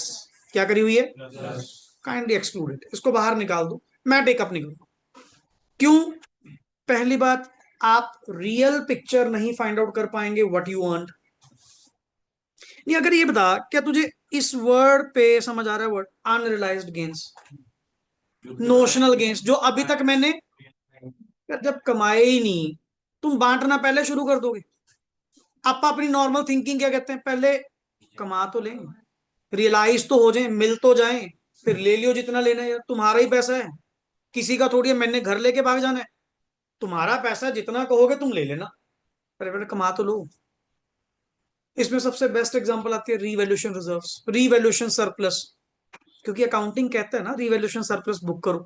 क्या करी हुई है, काइंडली एक्सक्लूड इट, इसको बाहर निकाल दो, मैं टेकअप नहीं करूंगा। क्यों? पहली बात, आप रियल पिक्चर नहीं फाइंड आउट कर पाएंगे व्हाट यू अर्न। नहीं, अगर ये बता, क्या तुझे इस वर्ड पे समझ आ रहा है, word unrealised gains, notional gains, जो अभी तक मैंने, जब कमाए ही नहीं, तुम बांटना पहले शुरू कर दोगे। आप अपनी नॉर्मल थिंकिंग क्या कहते हैं, पहले कमा तो लें, रियलाइज तो हो जाए, मिल तो जाए, फिर ले लियो जितना लेना है, यार तुम्हारा ही पैसा है, किसी का थोड़ी है, मैंने घर लेके भाग जाना है, तुम्हारा पैसा, जितना कहोगे तुम ले लेना, पहले पहले कमा तो लो। इसमें सबसे बेस्ट एग्जांपल आती है रीवैल्यूएशन रिजर्व्स, रीवैल्यूएशन सरप्लस, क्योंकि अकाउंटिंग कहता है ना रीवैल्यूएशन सरप्लस बुक करो,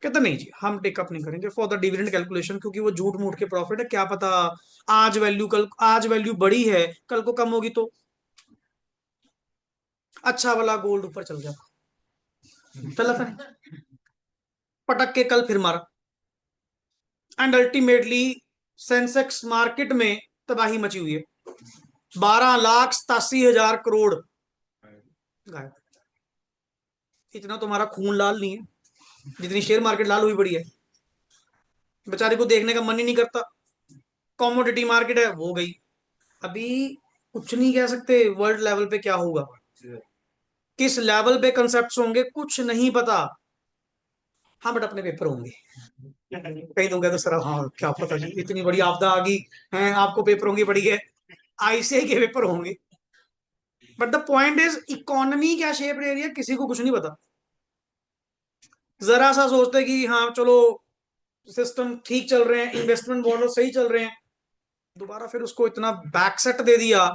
कहता नहीं जी हम टेकअप नहीं करेंगे फॉर द डिविडेंड कैलकुलेशन, क्योंकि वो झूठ मूठ के प्रॉफिट है, क्या पता आज वैल्यू, कल आज वैल्यू बढ़ी है कल को कम होगी, तो अच्छा वाला गोल्ड ऊपर चल गया, चला था नहीं, पटक के कल फिर मारा, एंड अल्टीमेटली सेंसेक्स मार्केट में तबाही मची हुई है, 12,87,000 करोड़ गायब। इतना तुम्हारा खून लाल नहीं है जितनी शेयर मार्केट लाल हुई पड़ी है, बेचारे को देखने का मन ही नहीं करता। कॉमोडिटी मार्केट है वो गई, अभी कुछ नहीं कह सकते वर्ल्ड लेवल पे क्या होगा, किस लेवल पे कंसेप्ट होंगे कुछ नहीं पता। हाँ बट अपने पेपर होंगे, कहीं दूंगा तो सर हाँ क्या पता जी इतनी बड़ी आपदा आ गई है, आपको पेपरों की पड़ी है, आईसीआई के पेपर होंगे। But the point is, economy क्या शेप ले रही है किसी को कुछ नहीं पता। जरा सा सोचते कि हाँ चलो सिस्टम ठीक चल रहे हैं, इन्वेस्टमेंट मॉडल सही चल रहे हैं, दोबारा फिर उसको इतना बैकसेट दे दिया,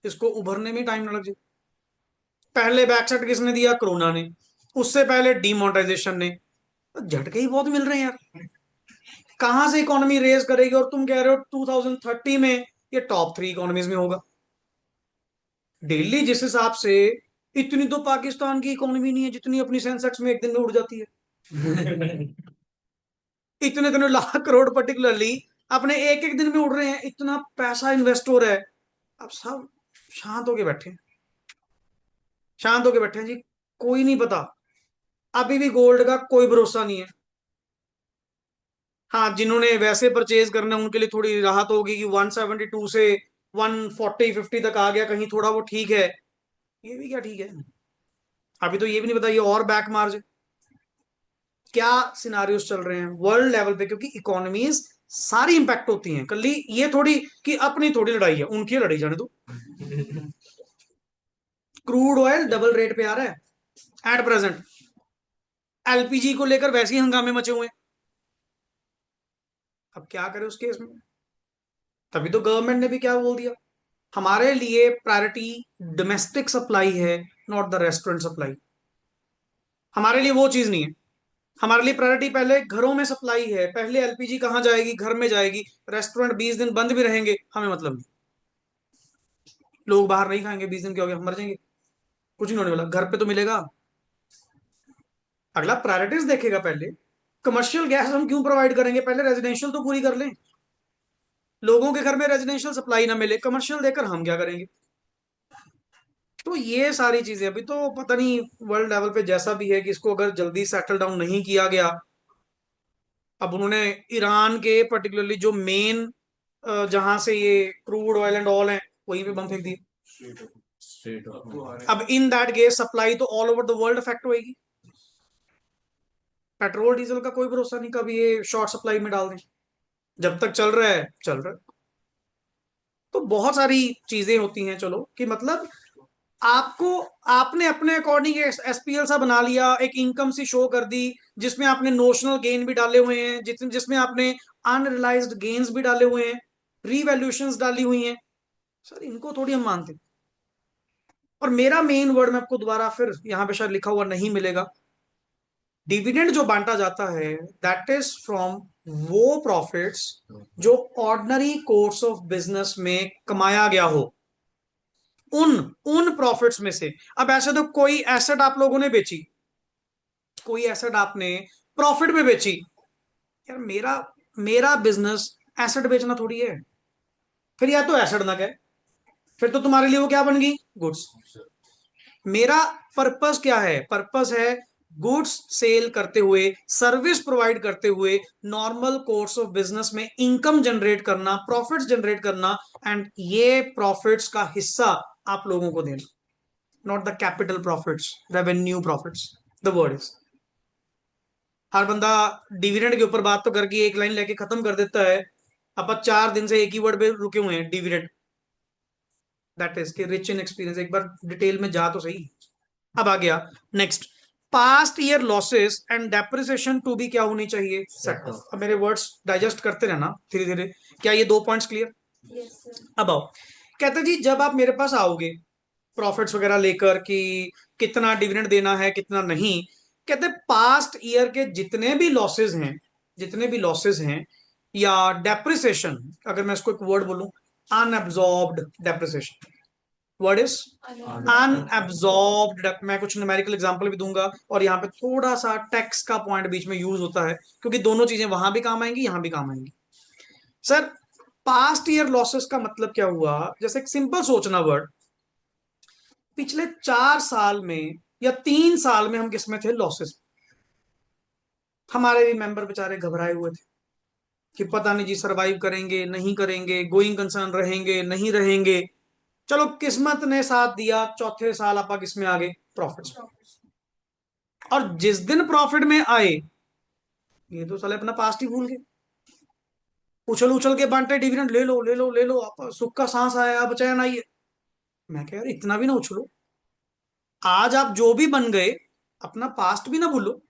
इसको उभरने में टाइम ना लग जाए। पहले बैकसेट किसने दिया, कोरोना ने, उससे पहले डीमोनेटाइजेशन ने, झटके ही बहुत मिल रहे हैं यार, कहां से इकोनॉमी रेज करेगी, और तुम कह रहे हो 2030 में ये टॉप 3 इकोनॉमीज में होगा। डेली जिस हिसाब से, इतनी तो पाकिस्तान की इकोनॉमी नहीं है जितनी अपनी सेंसेक्स में एक दिन में उड़ जाती है। इतने इतने लाख करोड़ पर्टिकुलरली अपने एक एक दिन में उड़ रहे हैं, इतना पैसा इन्वेस्ट हो रहा है। अब सब शांत होके बैठे हैं, शांत होके बैठे हैं जी, कोई नहीं पता, अभी भी गोल्ड का कोई भरोसा नहीं है। हाँ जिन्होंने वैसे परचेज करना है उनके लिए थोड़ी राहत होगी कि 172 से 140-50 तक आ गया, कहीं थोड़ा वो ठीक है, ये भी क्या ठीक है, अभी तो ये भी नहीं पता ये और बैक मार्ज क्या सिनारियोस चल रहे हैं वर्ल्ड लेवल पे, क्योंकि इकोनॉमीज सारी इंपैक्ट होती हैं, कल ये थोड़ी कि अपनी थोड़ी लड़ाई है, उनकी लड़ाई जाने दो। क्रूड ऑयल डबल रेट पे आ रहा है एट प्रेजेंट, एलपीजी को लेकर वैसे ही हंगामे मचे हुए हैं, अब क्या करें उस केस में। तभी तो गवर्नमेंट ने भी क्या बोल दिया, हमारे लिए प्रायोरिटी डोमेस्टिक सप्लाई है, नॉट द रेस्टोरेंट सप्लाई। हमारे लिए वो चीज नहीं है, हमारे लिए प्रायोरिटी पहले घरों में सप्लाई है, पहले एलपीजी कहाँ जाएगी, घर में जाएगी, रेस्टोरेंट 20 दिन बंद भी रहेंगे हमें मतलब नहीं, लोग बाहर नहीं खाएंगे 20 दिन, क्या हो गया, हम मर जाएंगे, कुछ नहीं होने वाला, घर पे तो मिलेगा। अगला प्रायोरिटीज देखेगा, पहले कमर्शियल गैस हम क्यों प्रोवाइड करेंगे, पहले रेजिडेंशियल तो पूरी कर लें, लोगों के घर में रेजिडेंशियल सप्लाई ना मिले, कमर्शियल देकर हम क्या करेंगे। तो ये सारी चीजें अभी तो पता नहीं वर्ल्ड लेवल पे जैसा भी है कि इसको अगर जल्दी सेटल डाउन नहीं किया गया। अब उन्होंने ईरान के पर्टिकुलरली जो मेन जहां से ये क्रूड ऑयल एंड ऑल है वहीं पे बम फेंक दिए, अब इन दैट केस सप्लाई तो all over the world affect होएगी। पेट्रोल डीजल का कोई भरोसा नहीं, कभी ये शॉर्ट सप्लाई में डाल दें, जब तक चल रहा है चल रहा है। तो बहुत सारी चीजें होती हैं, चलो कि मतलब आपको, आपने अपने अकॉर्डिंग एसपीएल सा बना लिया, एक इनकम सी शो कर दी, जिसमें आपने नोशनल गेन भी डाले हुए हैं, जिसमें आपने अनरियलाइज्ड गेन्स भी डाले हुए हैं, रीवैल्यूएशंस डाली हुई हैं। सर इनको थोड़ी हम मानते हैं। और मेरा मेन वर्ड मैं आपको दोबारा फिर यहां पे शायद लिखा हुआ नहीं मिलेगा, डिविडेंड जो बांटा जाता है दैट इज फ्रॉम वो प्रॉफिट्स जो ऑर्डिनरी कोर्स ऑफ बिजनेस में कमाया गया हो, उन उन प्रॉफिट्स में से। अब ऐसे तो कोई एसेट आप लोगों ने बेची, कोई एसेट आपने प्रॉफिट में बेची, यार मेरा मेरा बिजनेस एसेट बेचना थोड़ी है, फिर या तो एसेट ना कहे, फिर तो तुम्हारे लिए वो क्या बन गई, गुड्स। मेरा पर्पस क्या है, पर्पस है गुड्स सेल करते हुए, सर्विस प्रोवाइड करते हुए, नॉर्मल कोर्स ऑफ बिजनेस में इनकम जनरेट करना, प्रॉफिट्स जनरेट करना, एंड ये प्रॉफिट्स का हिस्सा आप लोगों को देना, not the capital profits, revenue profits, the word is. हर बंदा डिविडेंड के ऊपर बात तो करके एक लाइन लेके खत्म कर देता है, अपन 4 दिन से एक ही वर्ड पे रुके हुए हैं, dividend. That is rich in experience, एक बार डिटेल में जा तो सही। अब आ गया next, past year losses and depreciation to be क्या होनी चाहिए, सेट। अब मेरे वर्ड्स डाइजेस्ट करते रहना धीरे धीरे। क्या ये 2 पॉइंट्स क्लियर? अब आओ, कहते जी जब आप मेरे पास आओगे प्रॉफिट्स वगैरह लेकर कि कितना डिविडेंड देना है कितना नहीं, कहते पास्ट ईयर के जितने भी लॉसेस हैं, जितने भी लॉसेस हैं, या डेप्रिसिएशन, अगर मैं इसको एक वर्ड बोलूं, unabsorbed depreciation, word is unabsorbed. मैं कुछ न्यूमेरिकल एग्जांपल भी दूंगा, और यहाँ पे थोड़ा सा टैक्स का पॉइंट बीच में यूज होता है, क्योंकि दोनों चीजें वहां भी काम आएंगी यहां भी काम आएंगी। सर पास्ट ईयर लॉसेस का मतलब क्या हुआ, जैसे एक सिंपल सोचना वर्ड, पिछले 4 साल में या 3 साल में हम किसमें थे, लॉसेस। हमारे भी मेंबर बेचारे घबराए हुए थे कि पता नहीं जी सरवाइव करेंगे नहीं करेंगे, गोइंग कंसर्न रहेंगे नहीं रहेंगे। चलो किस्मत ने साथ दिया, चौथे साल आप किसमें आ गए, प्रॉफिट्स। और जिस दिन प्रॉफिट में आए, ये तो साले अपना पास्ट ही भूल गए, उछल उछल के बांटे डिविडेंड, ले लो ले लो ले लो, आप सुख का सांस आया अब चैन आई है। मैं कह यार इतना भी ना उछलो, आज आप जो भी बन गए अपना पास्ट भी ना भूलो।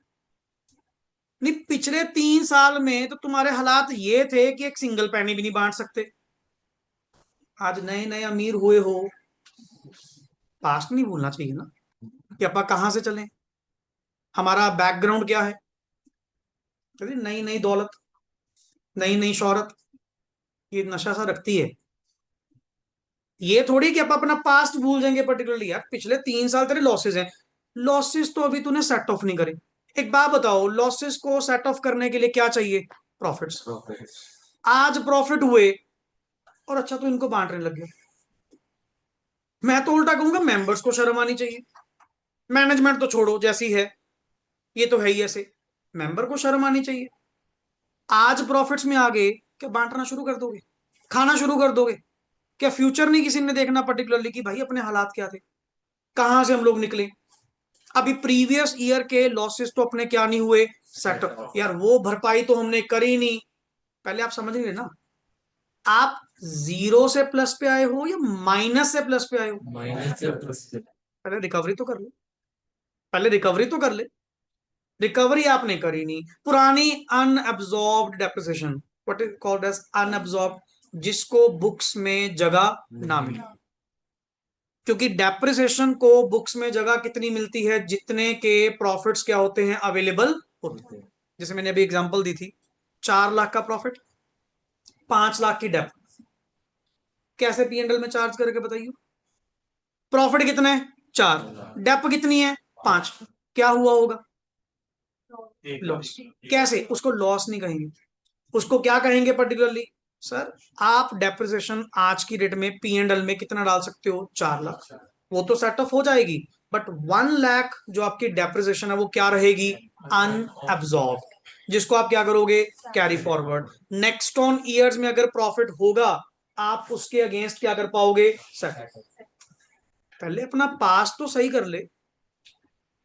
नहीं, पिछले 3 साल में तो तुम्हारे हालात ये थे कि एक सिंगल पैनी भी नहीं बांट सकते, आज नए नए अमीर हुए हो, पास्ट नहीं भूलना चाहिए ना, कि अपा कहां से चले, हमारा बैकग्राउंड क्या है। नई नई दौलत, नई नई शोहरत, ये नशा सा रखती है। ये थोड़ी कि आप अपना पास्ट भूल जाएंगे, पर्टिकुलरली यार पिछले 3 साल तेरे लॉसेस हैं, लॉसेस तो अभी तूने सेट ऑफ नहीं करे। एक बात बताओ, लॉसेस को सेट ऑफ करने के लिए क्या चाहिए, प्रॉफिट्स। आज प्रॉफिट हुए और अच्छा तो इनको बांटने लग गए। मैं तो उल्टा कहूंगा मेंबर्स को शर्म आनी चाहिए, मैनेजमेंट तो छोड़ो जैसी है, ये तो है ही ऐसे, मेंबर को शर्म आनी चाहिए। आज प्रॉफिट्स में आ गए, क्या बांटना शुरू कर दोगे, खाना शुरू कर दोगे? क्या फ्यूचर नहीं किसी ने देखना पर्टिकुलरली कि भाई अपने हालात क्या थे, कहां से हम लोग निकले? अभी प्रीवियस ईयर के लॉसेस तो अपने क्या नहीं हुए, सेटअप, यार वो भरपाई तो हमने करी नहीं। पहले आप समझ रहे ना, आप जीरो से प्लस पे आए हो या माइनस से प्लस पे आए हो, माइनस से प्लस से। पहले रिकवरी तो कर ले, पहले रिकवरी तो कर ले। रिकवरी आपने करी नहीं, पुरानी unabsorbed depreciation, what is called as unabsorbed, जिसको बुक्स में जगह ना मिली, क्योंकि डेप्रिसिएशन को बुक्स में जगह कितनी मिलती है, जितने के प्रॉफिट्स क्या होते हैं, अवेलेबल होते हैं। जैसे मैंने अभी एग्जांपल दी थी, 4 लाख का प्रॉफिट, 5 लाख की डेप, कैसे पीएनएल में चार्ज करके बताइए? प्रॉफिट कितना है, 4, डेप कितनी है, 5, क्या हुआ होगा, लॉस। कैसे, उसको लॉस नहीं कहेंगे, उसको क्या कहेंगे पर्टिकुलरली, सर आप डेप्रिसिएशन आज की डेट में पीएनएल में कितना डाल सकते हो, 4 लाख, वो तो सेट ऑफ हो जाएगी, बट 1 लाख जो आपकी डेप्रिसिएशन है वो क्या रहेगी, अनअब्सॉर्ब, जिसको आप क्या करोगे, carry forward. Next on years में अगर प्रॉफिट होगा, आप उसके अगेंस्ट क्या कर पाओगे, सेट। पहले अपना पास तो सही कर ले,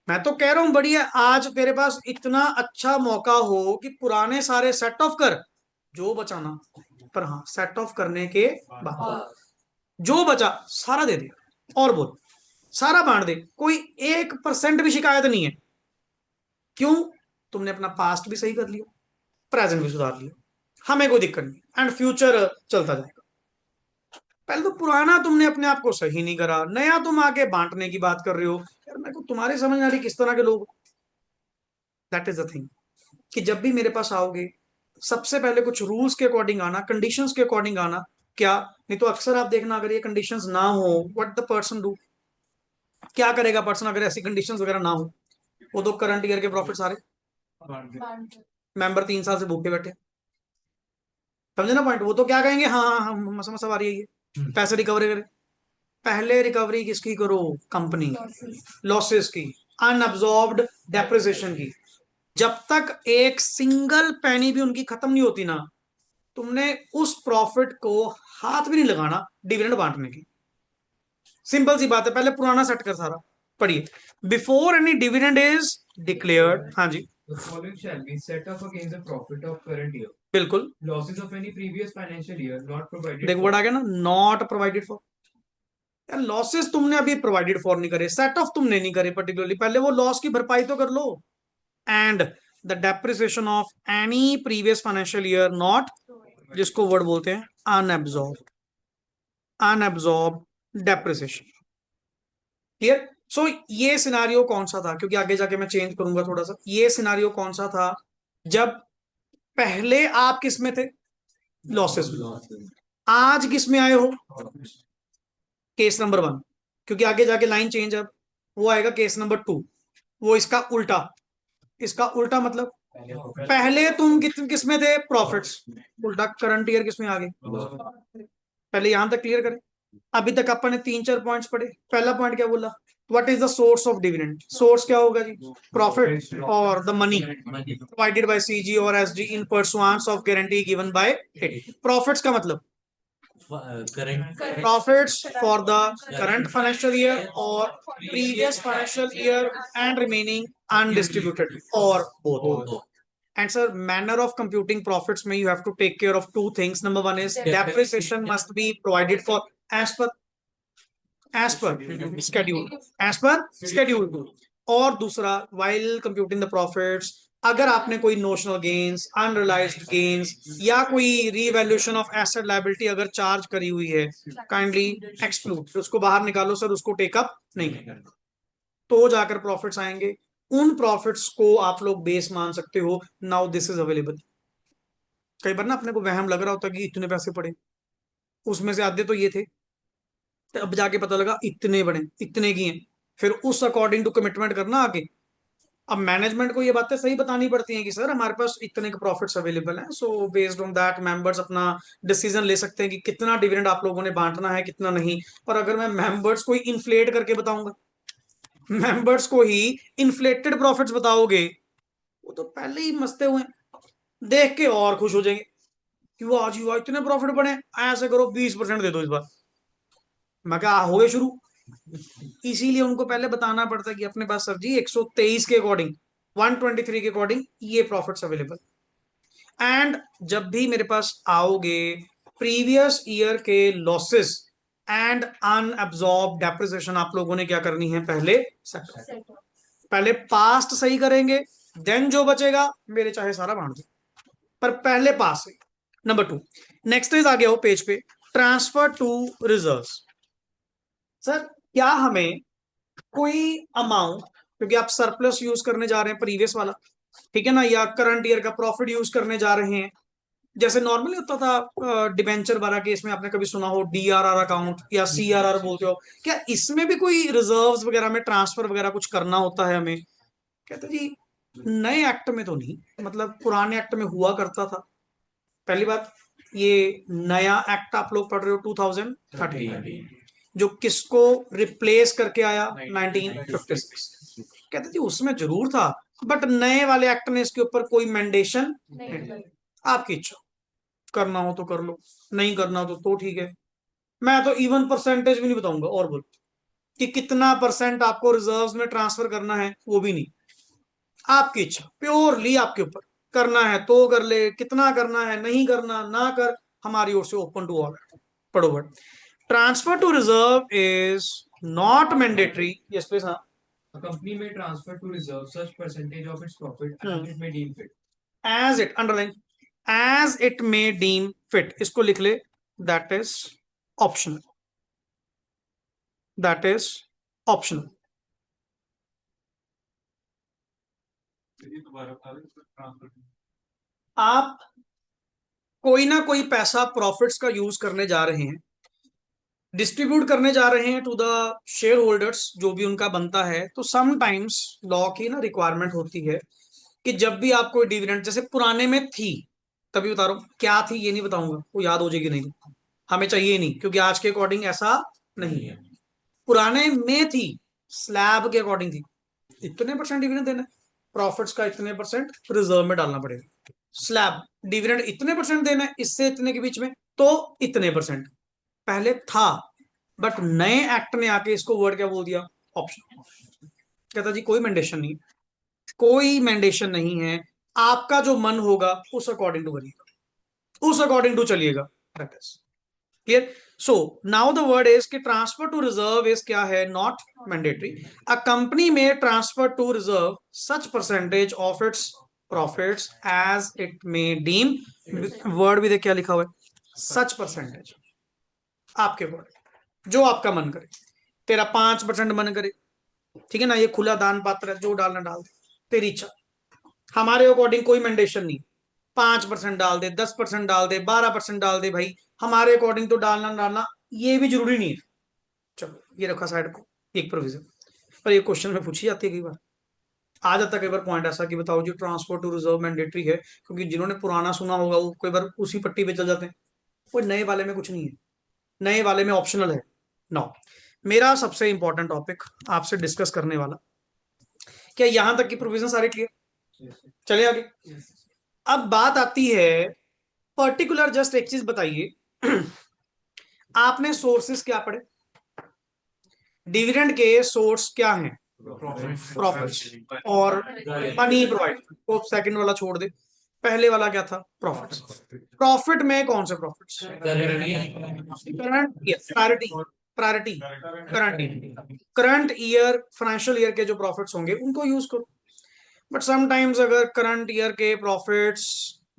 मैं तो कह रहा हूं बढ़िया, आज तेरे पास इतना अच्छा मौका हो कि पुराने सारे सेट ऑफ कर, जो बचाना, पर हाँ सेट ऑफ करने के बाद जो बचा सारा दे दे, और बोल सारा बांट दे, कोई 1% भी शिकायत नहीं है। क्यों? तुमने अपना पास्ट भी सही कर लिया, प्रेजेंट भी सुधार लिया, हमें कोई दिक्कत नहीं, एंड फ्यूचर चलता जाएगा। पहले तो पुराना तुमने अपने आप को सही नहीं करा, नया तुम आके बांटने की बात कर रहे हो। यार मेरे को तुम्हारी समझ नहीं आ रही किस तरह के लोग। दैट इज द थिंग, कि जब भी मेरे पास आओगे, सबसे पहले कुछ रूल्स के अकॉर्डिंग आना, कंडीशंस के अकॉर्डिंग आना। क्या? नहीं तो अक्सर आप देखना, अगर ये कंडीशंस ना हो, व्हाट द पर्सन डू, क्या करेगा पर्सन अगर ऐसी कंडीशंस वगैरह ना हो? वो तो करंट ईयर के प्रॉफिट सारे मेंबर 3 साल से भूखे बैठे, समझे ना पॉइंट? वो तो क्या कहेंगे, हाँ हाँ हाँ मसा मसा आ रही है ये, पैसे रिकवरी करे। पहले रिकवरी किसकी करो? कंपनी लॉसेस की, अनअब्जॉर्ब्ड डेप्रिसिएशन की। जब तक एक सिंगल पैनी भी उनकी खत्म नहीं होती ना, तुमने उस प्रॉफिट को हाथ भी नहीं लगाना डिविडेंड बांटने की। सिंपल सी बात है, पहले पुराना सेट कर सारा। पढ़िए, before any dividend is declared. हाँ जी, The following shall be set off against the profit of current year. बिल्कुल। Losses of any previous financial year not provided देखो for. वर्ड आ गया ना, नॉट प्रोवाइडेड फॉर। यार losses तुमने अभी provided for नहीं करे, सेट ऑफ तुमने नहीं करे पर्टिकुलरली, पहले वो लॉस की भरपाई तो कर लो। And the depreciation of any previous financial year not, जिसको वर्ड बोलते हैं unabsorb, unabsorb depreciation. Clear? So ये सिनारियो कौन सा था, क्योंकि आगे जाके मैं चेंज करूंगा थोड़ा सा, ये सिनारियो कौन सा था जब पहले आप किस में थे? लॉसेस में। आज किस में आए हो? Case number 1। क्योंकि आगे जाके लाइन चेंज, अब वो आएगा केस नंबर 2, वो इसका उल्टा। इसका उल्टा मतलब पहले तुम किस में थे? प्रॉफिट्स। उल्टा करंट ईयर किस में आ गए? पहले यहां तक क्लियर करें। अभी तक अपन ने 3-4 पॉइंट्स पढ़े। पहला पॉइंट क्या बोला? What is the source of dividend? Source क्या होगा जी? प्रॉफिट और the money provided by CG और SG in pursuance of guarantee given by it. Profits का मतलब profits for the current financial year or previous financial year and remaining undistributed, or both. And sir, manner of computing profits may you have to take care of two things. Number one is depreciation must be provided for as per schedule, as per schedule. और दूसरा, while computing the profits, अगर आपने कोई notional gains, unrealised gains या कोई revaluation of asset liability अगर charge करी हुई है, काइंडली एक्सक्लूड, उसको बाहर निकालो सर, उसको टेकअप नहीं करना, तो जाकर प्रॉफिट्स आएंगे। उन प्रॉफिट्स को आप लोग बेस मान सकते हो। Now this is available. कई बार ना अपने को वहम लग रहा होता कि इतने पैसे पड़े, उसमें से आधे तो ये थे, तो अब जाके पता लगा इतने बड़े, इतने की हैं, फिर उस अकॉर्डिंग टू कमिटमेंट करना आगे। अब मैनेजमेंट को ये बातें सही बतानी पड़ती हैं कि सर हमारे पास इतने के प्रॉफिट्स अवेलेबल हैं, so based on that members अपना डिसीजन ले सकते हैं कि कितना डिविडेंड आप लोगों ने बांटना है, कितना नहीं। और अगर मैं मेंबर्स को ही इन्फ्लेट करके बताऊंगा, मेंबर्स को ही इन्फ्लेटेड प्रॉफिट्स बताओगे, वो तो पहले ही मसते हुए देख के और खुश हो जाएंगे कि वो आज हुआ इतने प्रॉफिट बने, ऐसे करो 20% दे दो इस बार। मैं क्या हो गए शुरू। इसीलिए उनको पहले बताना पड़ता है कि अपने पास सर जी 123 के अकॉर्डिंग, 123 के अकॉर्डिंग ये प्रॉफिट्स अवेलेबल। एंड जब भी मेरे पास आओगे, प्रीवियस ईयर के लॉसेस एंड अनअब्सॉर्ब डेप्रिसिएशन आप लोगों ने क्या करनी है? पहले पहले पास्ट सही करेंगे, देन जो बचेगा मेरे चाहे सारा बांट दो, पर पहले पास सही। नंबर 2, नेक्स्ट इज आ गया हो पेज पे, ट्रांसफर टू रिजर्व्स। सर क्या हमें कोई अमाउंट, क्योंकि आप सरप्लस यूज करने जा रहे हैं प्रीवियस वाला, ठीक है ना, या करंट ईयर का प्रॉफिट यूज करने जा रहे हैं, जैसे नॉर्मली होता था डिबेंचर वाला केस में, आपने कभी सुना हो डीआरआर अकाउंट या सीआरआर बोलते हो, क्या इसमें भी कोई रिजर्व्स वगैरह में ट्रांसफर वगैरह कुछ करना होता है हमें? कहते जी नए एक्ट में तो नहीं, मतलब पुराने एक्ट में हुआ करता था। पहली बात, ये नया एक्ट आप लोग पढ़ रहे हो 2013, जो किसको रिप्लेस करके आया? 1956। कहते जी उसमें जरूर था, बट नए वाले एक्ट ने इसके ऊपर कोई मैंडेशन नहीं। आपकी इच्छा, करना हो तो कर लो, नहीं करना हो तो ठीक है। मैं तो इवन परसेंटेज भी नहीं बताऊंगा, और बोल कि कितना परसेंट आपको रिजर्व्स में ट्रांसफर करना है, वो भी नहीं। आपकी इच्छा, प्योरली आपके ऊपर, करना है तो कर ले, कितना करना है नहीं करना ना कर, हमारी ओर से ओपन टू ऑल। पढ़ो word. Transfer to reserve is not mandatory. Yes please. हाँ। A company may transfer to reserve such percentage of its profit as it may deem fit. As it, underline, as it may deem fit, इसको लिख ले, that is optional, that is optional. आप कोई ना कोई पैसा profits का use करने जा रहे हैं, डिस्ट्रीब्यूट करने जा रहे हैं टू द शेयर होल्डर्स, जो भी उनका बनता है, तो समटाइम्स लॉ की ना रिक्वायरमेंट होती है कि जब भी आप कोई डिविडेंड, जैसे पुराने में थी, तभी बता रहा हूं क्या थी, ये नहीं बताऊंगा, वो याद हो जाएगी नहीं तो हमें चाहिए नहीं, क्योंकि आज के अकॉर्डिंग ऐसा नहीं है। पुराने में थी, स्लैब के अकॉर्डिंग थी, इतने परसेंट डिविडेंड देना है, प्रॉफिट्स का इतने परसेंट रिजर्व में डालना पड़ेगा। स्लैब, डिविडेंड इतने परसेंट देना है, इससे इतने के बीच में, तो इतने परसेंट पहले था, बट नए एक्ट ने आके इसको वर्ड क्या बोल दिया, ऑप्शन। कहता जी कोई मैंडेशन नहीं, कोई मैंडेशन नहीं है, आपका जो मन होगा उस अकॉर्डिंग टू करिएगा, उस अकॉर्डिंग टू चलिएगा। That is clear. So now the word is कि ट्रांसफर टू रिजर्व इज क्या है, नॉट मैंडेटरी। अ कंपनी में transfer to reserve such percentage of its profits as it may deem, word भी देख क्या लिखा हुआ है, सच परसेंटेज, आपके वर्ड, जो आपका मन करे। तेरा 5% मन करे, ठीक है ना, ये खुला दान पात्र है, जो डालना डाल दे, तेरी इच्छा, हमारे अकॉर्डिंग कोई मैंडेशन नहीं। 5% डाल दे, 10% डाल दे, 12% डाल दे, भाई हमारे अकॉर्डिंग तो डालना डालना ये भी जरूरी नहीं है। चलो ये रखा साइड को, एक प्रोविजन। पर ये क्वेश्चन में पूछी जाती है कई बार, आ जाता है कई बार पॉइंट ऐसा कि बताओ जी ट्रांसफर टू रिजर्व मैंडेटरी है, क्योंकि जिन्होंने पुराना सुना होगा वो कई बार उसी पट्टी पे चल जाते हैं। कोई नए वाले में कुछ नहीं है, नए वाले में ऑप्शनल है। नौ, मेरा सबसे इंपॉर्टेंट टॉपिक आपसे डिस्कस करने वाला, क्या यहां तक की प्रोविजन सारे क्लियर, चले आगे। अब बात आती है पर्टिकुलर, जस्ट एक चीज बताइए, आपने सोर्सेस क्या पढ़े, डिविडेंड के सोर्स क्या हैं, प्रॉफिट्स और मनी प्रोवाइड, तो सेकंड वाला छोड़ दे, पहले वाला क्या था, प्रॉफिट्स। प्रॉफिट में कौन से profits, current, priority, priority current, current year financial year के जो प्रॉफिट्स होंगे उनको यूज करो। बट समटाइम्स अगर करंट ईयर के प्रॉफिट्स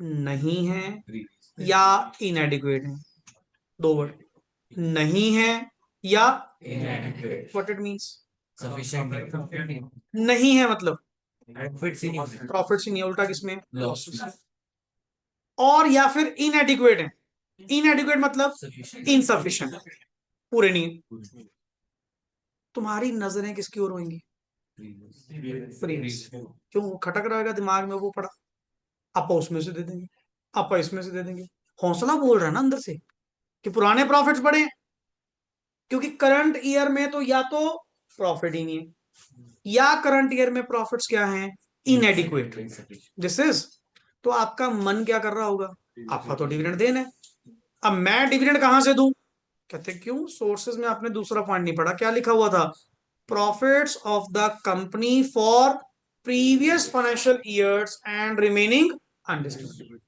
नहीं है या इनएडिक्वेट है, दो वर्ड, नहीं है या व्हाट इट मींस, नहीं है मतलब प्रॉफिट्स ही नहीं है, उल्टा किसमें, और या फिर इनएडिक्वेट है, इनएडिक्वेट मतलब इनसफिशिएंट, पूरे नहीं है। तुम्हारी नजरें किसकी ओर होंगी, प्रीवियस, क्यों वो खटक रहेगा दिमाग में, वो पड़ा, आपा उसमें से दे देंगे, आपा इसमें से दे देंगे, हौसला बोल रहा है ना अंदर से कि पुराने प्रॉफिट्स बढ़े हैं। क्योंकि करंट ईयर में तो या तो प्रॉफिट ही नहीं है, या करंट ईयर में प्रॉफिट्स क्या हैं, इनएडिक्वेट, दिस इज, तो आपका मन क्या कर रहा होगा, आपका तो डिविडेंड देना है, अब मैं डिविडेंड कहां से दूं, कहते क्यों, सोर्सेज में आपने दूसरा पॉइंट नहीं पढ़ा, क्या लिखा हुआ था, profits of the company for previous financial years and remaining undistributed.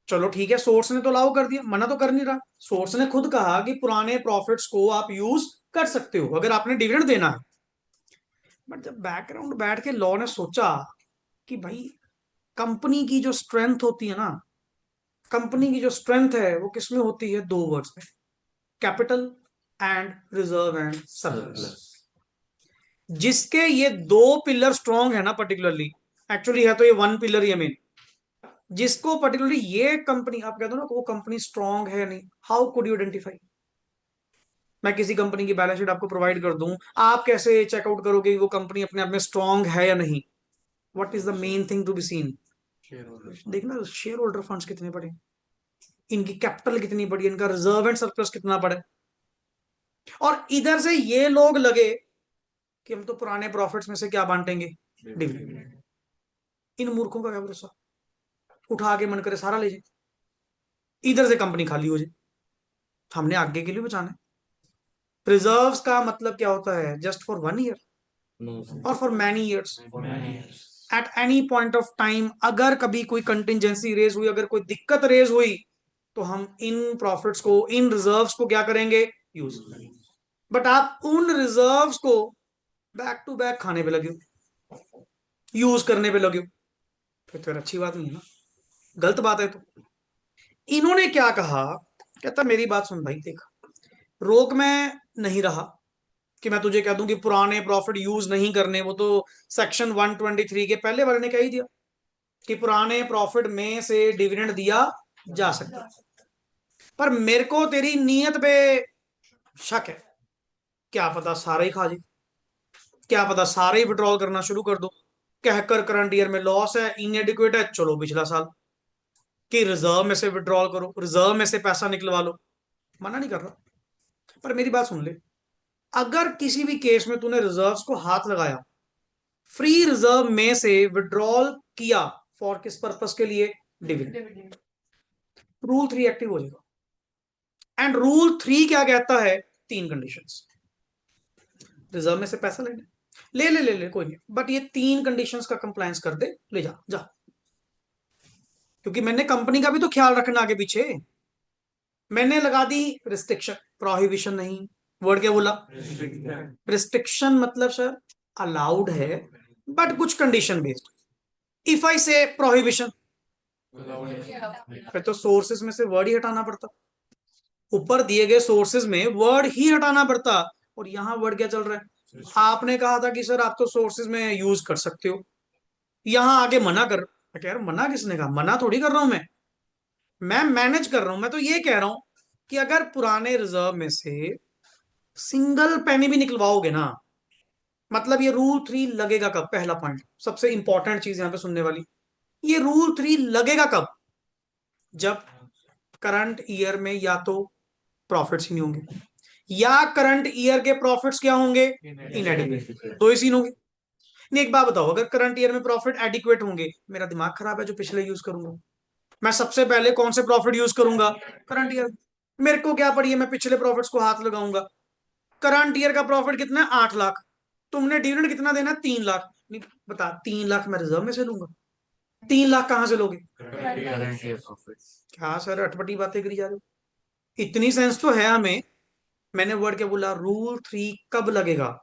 चलो ठीक है, सोर्स ने तो अलाउ कर दिया, मना तो कर नहीं रहा, सोर्स ने खुद कहा कि पुराने प्रॉफिट्स को आप यूज कर सकते हो अगर आपने डिविडेंड देना है। बट जब बैकग्राउंड बैठ के लॉ ने सोचा कि भाई कंपनी की जो स्ट्रेंथ होती है ना, कंपनी की जो स्ट्रेंथ है वो किसमें होती है, दो वर्ड्स में, capital and reserve and surplus. जिसके ये दो पिलर स्ट्रांग है ना, पर्टिकुलरली, एक्चुअली है तो ये वन पिलर ही है मेन, जिसको पर्टिकुलरली ये कंपनी, आप कहते हो ना वो कंपनी स्ट्रांग है नहीं, हाउ कुड यू आइडेंटिफाई, मैं किसी कंपनी की बैलेंस शीट आपको प्रोवाइड कर दूं, आप कैसे चेकआउट करोगे कि वो कंपनी अपने आप में स्ट्रांग है या नहीं, what is the main thing to be seen, देखना शेयर होल्डर फंड्स कितने पड़े, इनकी कैपिटल कितनी बड़ी है, इनका रिजर्व एंड सरप्लस कितना पड़ा है। और इधर से ये लोग लगे कि हम तो पुराने प्रॉफिट्स में से क्या बांटेंगे, डिविडेंड। इन मूर्खों का क्या भरोसा, उठा के मन करे सारा ले जाए, इधर से कंपनी खाली हो जाए, हमने आगे के लिए बचाना है। रिजर्व्स का मतलब क्या होता है? जस्ट फॉर 1 ईयर और for many years. At any point of time अगर कभी कोई कंटिजेंसी रेज हुई, अगर कोई दिक्कत रेज हुई, तो हम इन प्रॉफिट्स को, इन रिजर्व्स को क्या करेंगे? यूज। बट आप उन रिजर्व्स को बैक टू बैक खाने पे लगे हो, यूज करने पे लगे हो, फिर अच्छी बात नहीं है ना, गलत बात है। तो इन्होंने क्या कहा, कहता मेरी बात सुन भाई, देख, रोक मैं नहीं रहा कि मैं तुझे कह दूं कि पुराने प्रॉफिट यूज नहीं करने। वो तो सेक्शन 123 के पहले वाले ने कह ही दिया कि पुराने प्रॉफिट में से डिविडेंड दिया जा सकता है। पर मेरे को तेरी नीयत पे शक है। क्या पता सारे ही खा जाए, क्या पता सारे ही विड्रॉल करना शुरू कर दो, कहकर करंट ईयर में लॉस है, इनएडिक्वेट है, चलो पिछला साल कि रिजर्व में से विड्रॉल करो, रिजर्व में से पैसा निकलवा लो। मना नहीं कर रहा, पर मेरी बात सुन ले। अगर किसी भी केस में तूने रिजर्व्स को हाथ लगाया, फ्री रिजर्व में से विड्रॉल किया, फॉर किस पर्पस के लिए? डिविडेंड। रूल 3 एक्टिव हो जाएगा। एंड रूल 3 क्या कहता है? 3 कंडीशंस। रिजर्व में से पैसा लेने, ले कोई नहीं, बट ये 3 कंडीशंस का कंप्लायंस कर दे, ले जा जा। क्योंकि मैंने कंपनी का भी तो ख्याल रखना आगे पीछे। मैंने लगा दी रिस्ट्रिक्शन, प्रोहिबिशन नहीं। वर्ड क्या बोला? रिस्ट्रिक्शन मतलब सर अलाउड है, बट कुछ कंडीशन बेस्ड। इफ आई से प्रोहिबिशन, फिर तो सोर्सेस में से वर्ड ही हटाना पड़ता, ऊपर दिए गए सोर्सेज में वर्ड ही हटाना पड़ता। और यहां वर्ड क्या चल रहा है? आपने कहा था कि सर आप तो सोर्सेज में यूज कर सकते हो, यहां आगे मना कर। मैं कह रहा हूं मना किसने कहा? मना थोड़ी कर रहा हूं मैं मैनेज कर रहा हूं। मैं तो ये कह रहा हूं कि अगर पुराने रिजर्व में से सिंगल पेनी भी निकलवाओगे ना, मतलब ये रूल 3 लगेगा कब? पहला पॉइंट, सबसे इंपॉर्टेंट चीज यहां पे सुनने वाली, ये रूल 3 लगेगा कब? जब करंट ईयर में या तो प्रॉफिट्स ही नहीं होंगे, या करंट ईयर के प्रॉफिट्स क्या होंगे? इनएडिक्वेट। दो ही सीन होंगे। नहीं, एक बात बताओ, अगर करंट ईयर में प्रॉफिट एडिक्वेट होंगे, मेरा दिमाग खराब है जो पिछले यूज करूंगा। मैं सबसे पहले कौन से प्रॉफिट यूज करूंगा? Current year. मेरे को क्या पड़ी है, मैं पिछले प्रॉफिट्स को हाथ लगाऊंगा। करंट ईयर का प्रॉफिट कितना है? 8 लाख। तुमने डिविडेंड कितना देना? 3 लाख। नहीं, बता, 3 लाख मैं रिजर्व में से लूंगा? 3 लाख कहां से लोगे? क्या सर अटपटी बातें करी जा रही हो? इतनी सेंस तो है हमें। मैंने वर्ड क्या बोला? रूल 3 कब लगेगा?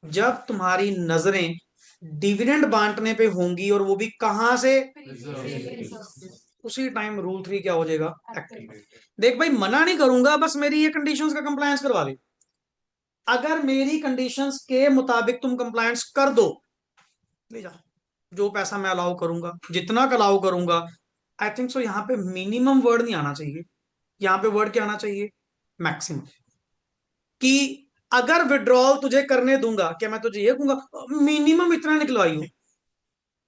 जब तुम्हारी नजरें डिविडेंड बांटने पे होंगी, और वो भी कहां से? उसी टाइम रूल 3 क्या हो जाएगा? एक्टिव। देख भाई, मना नहीं करूंगा, बस मेरी ये कंडीशंस का कंप्लायंस करवा दे। अगर मेरी कंडीशंस के मुताबिक तुम कंप्लायंस कर दो, ले जा। जो पैसा मैं अलाउ करूंगा, जितना का अलाउ करूंगा, आई थिंक सो यहाँ पे मिनिमम वर्ड नहीं आना चाहिए। यहाँ पे वर्ड क्या आना चाहिए? मैक्सिमम। कि अगर विड्रॉल तुझे करने दूंगा, क्या मैं तुझे ये कहूंगा मिनिमम इतना निकलवाई हो?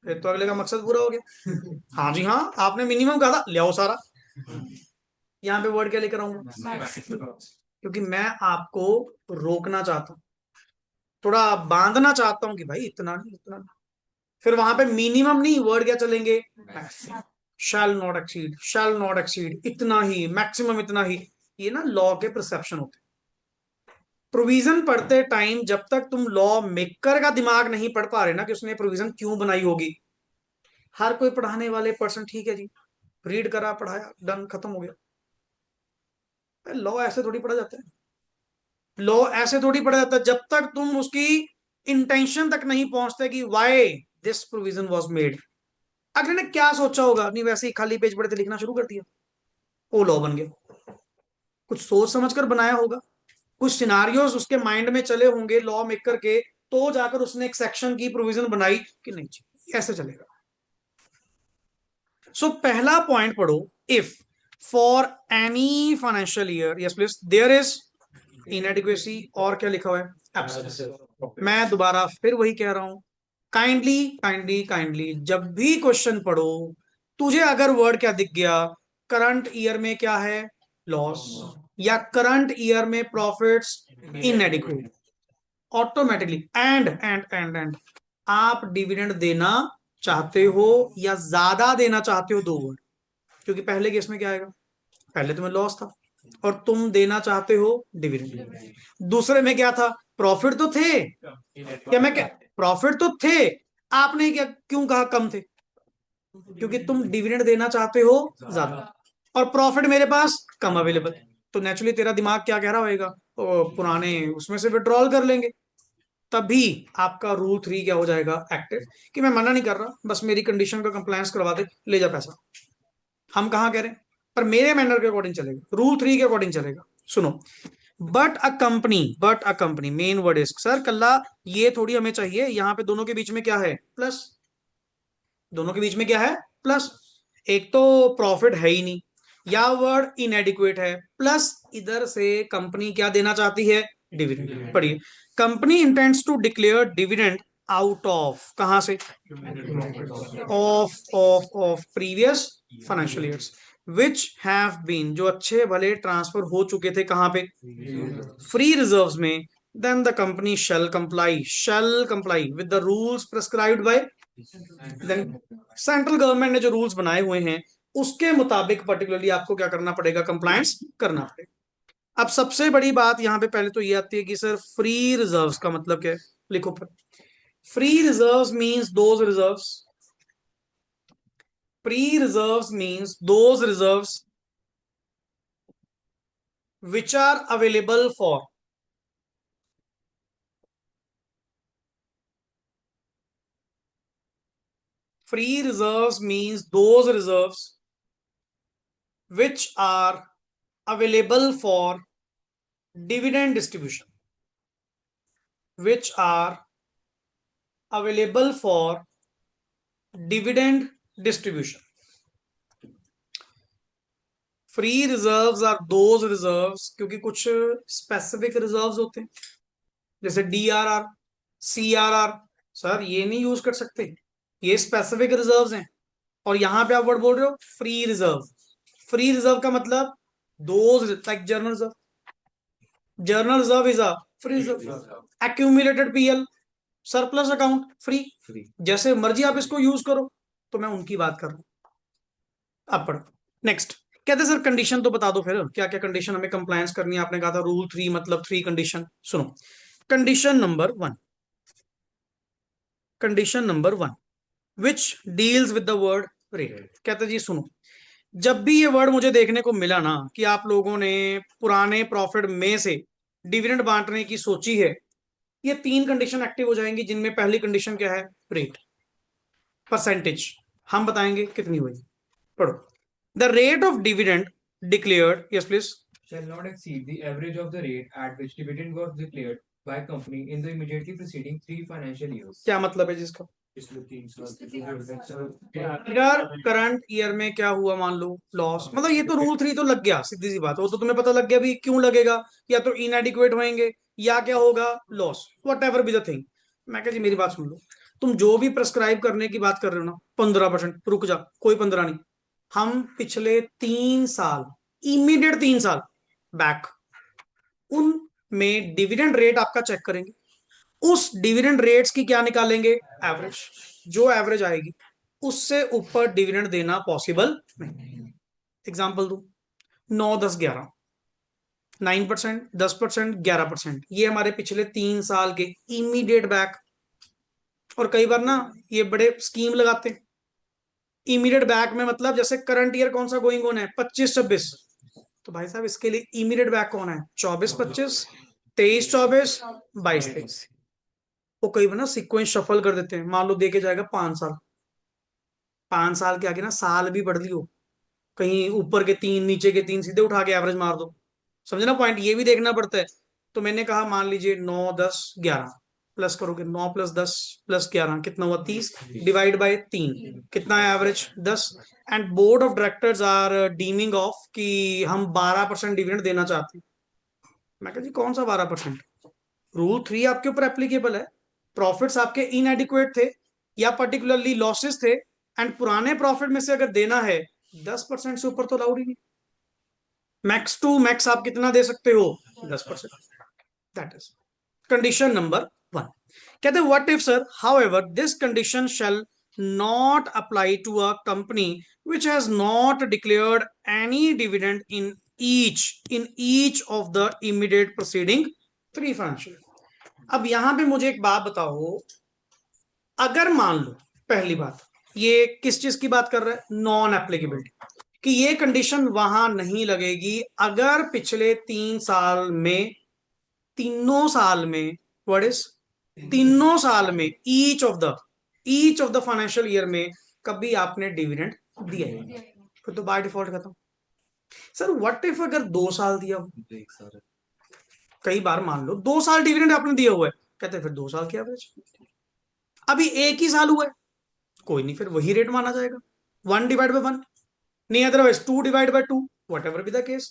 फिर तो अगले का मकसद पूरा हो गया। हाँ जी हाँ, आपने मिनिमम कहा था, ले आओ सारा। यहाँ पे वर्ड क्या लेकर आऊंगा? क्योंकि मैं आपको रोकना चाहता हूँ, थोड़ा बांधना चाहता हूँ कि भाई इतना नहीं, इतना नहीं। फिर वहां पे मिनिमम नहीं, वर्ड क्या चलेंगे? शैल not exceed, shell not exceed, इतना ही, मैक्सिमम इतना ही। ये ना लॉ के परसेप्शन होते हैं। प्रोविजन पढ़ते टाइम जब तक तुम लॉ मेकर का दिमाग नहीं पढ़ पा रहे ना कि उसने प्रोविजन क्यों बनाई होगी, हर कोई पढ़ाने वाले पर्सन ठीक है जी, रीड करा, पढ़ाया, डन, खत्म हो गया। लॉ ऐसे थोड़ी पढ़ा जाता है। लॉ ऐसे थोड़ी पढ़ा जाता है जब तक तुम उसकी इंटेंशन तक नहीं पहुंचते कि why this provision was made. अगले ने क्या सोचा होगा? नहीं, वैसे ही खाली पेज पढ़े थे, लिखना शुरू कर दिया, वो लॉ बन गया। कुछ सोच समझ कर बनाया होगा, कुछ सिनारियोस उसके माइंड में चले होंगे लॉ मेकर के, तो जाकर उसने एक सेक्शन की प्रोविजन बनाई कि नहीं जी ऐसे चलेगा। सो पहला पॉइंट पढ़ो, if for any financial year, yes please, there is inadequacy, और क्या लिखा हुआ है? एब्सेंस। मैं दोबारा फिर वही कह रहा हूं, काइंडली काइंडली काइंडली जब भी क्वेश्चन पढ़ो, तुझे अगर वर्ड क्या दिख गया, करंट ईयर में क्या है? लॉस, या करंट ईयर में प्रॉफिट्स इनएडिक्वेट, ऑटोमेटिकली एंड आप डिविडेंड देना चाहते हो या ज्यादा देना चाहते हो, दो वर्ड। क्योंकि पहले केस में क्या आएगा? पहले तुम्हें लॉस था, और तुम देना चाहते हो डिविडेंड। दूसरे में क्या था, प्रॉफिट तो थे, क्या मैं क्या प्रॉफिट तो थे, आपने क्या क्यों कहा कम थे, क्योंकि तुम डिविडेंड देना चाहते हो ज्यादा और प्रॉफिट मेरे पास कम अवेलेबल। तो नेचुरली तेरा दिमाग क्या कह रहा होगा, तो पुराने उसमें से विड्रॉल कर लेंगे। तभी आपका रूल 3 क्या हो जाएगा एक्टिव, कि मैं मना नहीं कर रहा, बस मेरी कंडीशन का कंप्लायंस करवा दे, ले जा पैसा। हम कहाँ कह रहे हैं, पर मेरे मैनर के अकॉर्डिंग चलेगा, रूल 3 के अकॉर्डिंग चलेगा। सुनो, but a company main word is sir कल्ला, ये थोड़ी हमें चाहिए, यहाँ पे दोनों के बीच में क्या है, प्लस। दोनों के बीच में क्या है, प्लस। एक तो प्रॉफिट है ही नहीं, या वर्ड इनएडिक्वेट है, प्लस इधर से कंपनी क्या देना चाहती है, डिविडेंड। पढ़िए, company intends to declare dividend out of, कहां से, of previous financial years which have been, जो अच्छे भले ट्रांसफर हो चुके थे कहां पे, फ्री रिजर्व्स में। Then the company shall comply with the rules prescribed by, then central government ने जो रूल्स बनाए हुए हैं उसके मुताबिक पर्टिकुलरली आपको क्या करना पड़ेगा, कंप्लायंस करना पड़ेगा। अब सबसे बड़ी बात यहां पे पहले तो ये आती है कि सर फ्री रिजर्व्स का मतलब क्या है, लिखो पर, free reserves means those reserves, free reserves means those reserves which are available for, free reserves means those reserves which are available for dividend distribution, which are available for dividend distribution. Free reserves are those reserves, क्योंकि कुछ specific reserves होते हैं, जैसे DRR, CRR, sir ये नहीं use कर सकते, ये स्पेसिफिक रिजर्व्स हैं। और यहां पे आप वर्ड बोल रहे हो फ्री रिजर्व, फ्री रिजर्व का मतलब those like journal reserve, journal reserve is a free reserve. Accumulated PL, surplus account, free. जैसे मर्जी आप इसको यूज करो, तो मैं उनकी बात कर रहा हूं। अब पढ़ो नेक्स्ट, कहते सर कंडीशन तो बता दो फिर, क्या क्या कंडीशन हमें कंप्लायंस करनी है, आपने कहा था रूल 3 मतलब 3 कंडीशन। सुनो, condition number 1, condition number 1 which deals with the word rate. कहते जी सुनो, जब भी ये वर्ड मुझे देखने को मिला ना कि आप लोगों ने पुराने प्रॉफिट में से डिविडेंड बांटने की सोची है, ये 3 कंडीशन एक्टिव हो जाएंगी, जिनमें पहली कंडीशन क्या है, रेट, परसेंटेज, हम बताएंगे कितनी हुई। पढ़ो, the rate of dividend declared, yes please, shall not exceed the average of the rate at which dividend was declared by company in the immediately preceding 3 financial years. क्या मतलब है जिसका, अगर करंट ईयर में क्या हुआ, मान लो लॉस, मतलब ये तो रूल 3 तो लग गया, सीधी सी बात, वो तो तुम्हें पता लग गया भी क्यों लगेगा, या तो इनएडिक्वेट होंगे या क्या होगा, loss, what ever be the thing. मैं कह जी मेरी बात सुन लो, तुम जो भी प्रेस्क्राइब करने की बात कर रहे हो ना, 15%, रुक जा, कोई 15 नहीं, हम पिछले 3 साल, इमीडिएट 3 साल बैक, उनमें डिविडेंड रेट आपका चेक करेंगे, उस डिविडेंड रेट्स की क्या निकालेंगे, एवरेज, जो एवरेज आएगी उससे ऊपर डिविडेंड देना पॉसिबल नहीं। एग्जांपल दो, 9, 10, 11, 9%, 10%, 11%, ये हमारे पिछले 3 साल के इमीडिएट बैक। और कई बार ना ये बड़े स्कीम लगाते हैं, इमीडिएट बैक में मतलब जैसे करंट ईयर कौन सा गोइंग ऑन है, 25-26, तो भाई साहब इसके लिए इमीडिएट बैक कौन है, 24-25, 23-24, 22-23। वो कई बार ना सीक्वेंस शफल कर देते हैं, मान लो देके जाएगा 5 साल, 5 साल के आगे ना साल भी बढ़ लियो, कहीं ऊपर के 3 नीचे के 3 सीधे उठा के एवरेज मार दो, समझना पॉइंट, ये भी देखना पड़ता है। तो मैंने कहा मान लीजिए 9, 10, 11, प्लस करोगे 9 + 10 + 11 कितना हुआ, 30, डिवाइड बाय 3 कितना है, average 10। And board of directors are deeming of कि हम 12% डिविडेंड देना चाहते हैं। मैं कहा जी कौन सा 12%, रूल 3 आपके ऊपर एप्लीकेबल है, प्रॉफिट्स आपके इनएडिक्वेट थे या पर्टिकुलरली लॉसेस थे, एंड पुराने प्रॉफिट में से अगर देना है 10% से ऊपर तो अलाउड ही नहीं, मैक्स टू मैक्स आप कितना दे सकते हो, 10%। That is condition number 1। कहते हैं what if sir however this condition shall not apply to a company which has not declared any dividend in each of the immediate proceeding 3 financial. अब यहां पे मुझे एक बात बताओ, अगर मान लो, पहली बात, ये किस चीज की बात कर रहा है, नॉन एप्लीकेबिलिटी, कि ये कंडीशन वहां नहीं लगेगी अगर पिछले 3 साल में, तीनों साल में, व्हाट इज, तीनों साल में, each of the financial year में कभी आपने डिविडेंड दिया है, फिर तो बाय डिफॉल्ट खत्म। सर व्हाट इफ अगर 2 साल दिया हो, कई बार मान लो 2 साल डिविडेंड आपने दिया हुआ है, कहते हैं फिर 2 साल की एवरेज। अभी एक ही साल हुआ है, कोई नहीं, फिर वही रेट माना जाएगा, 1/1, नहीं otherwise 2/2, what ever be the case.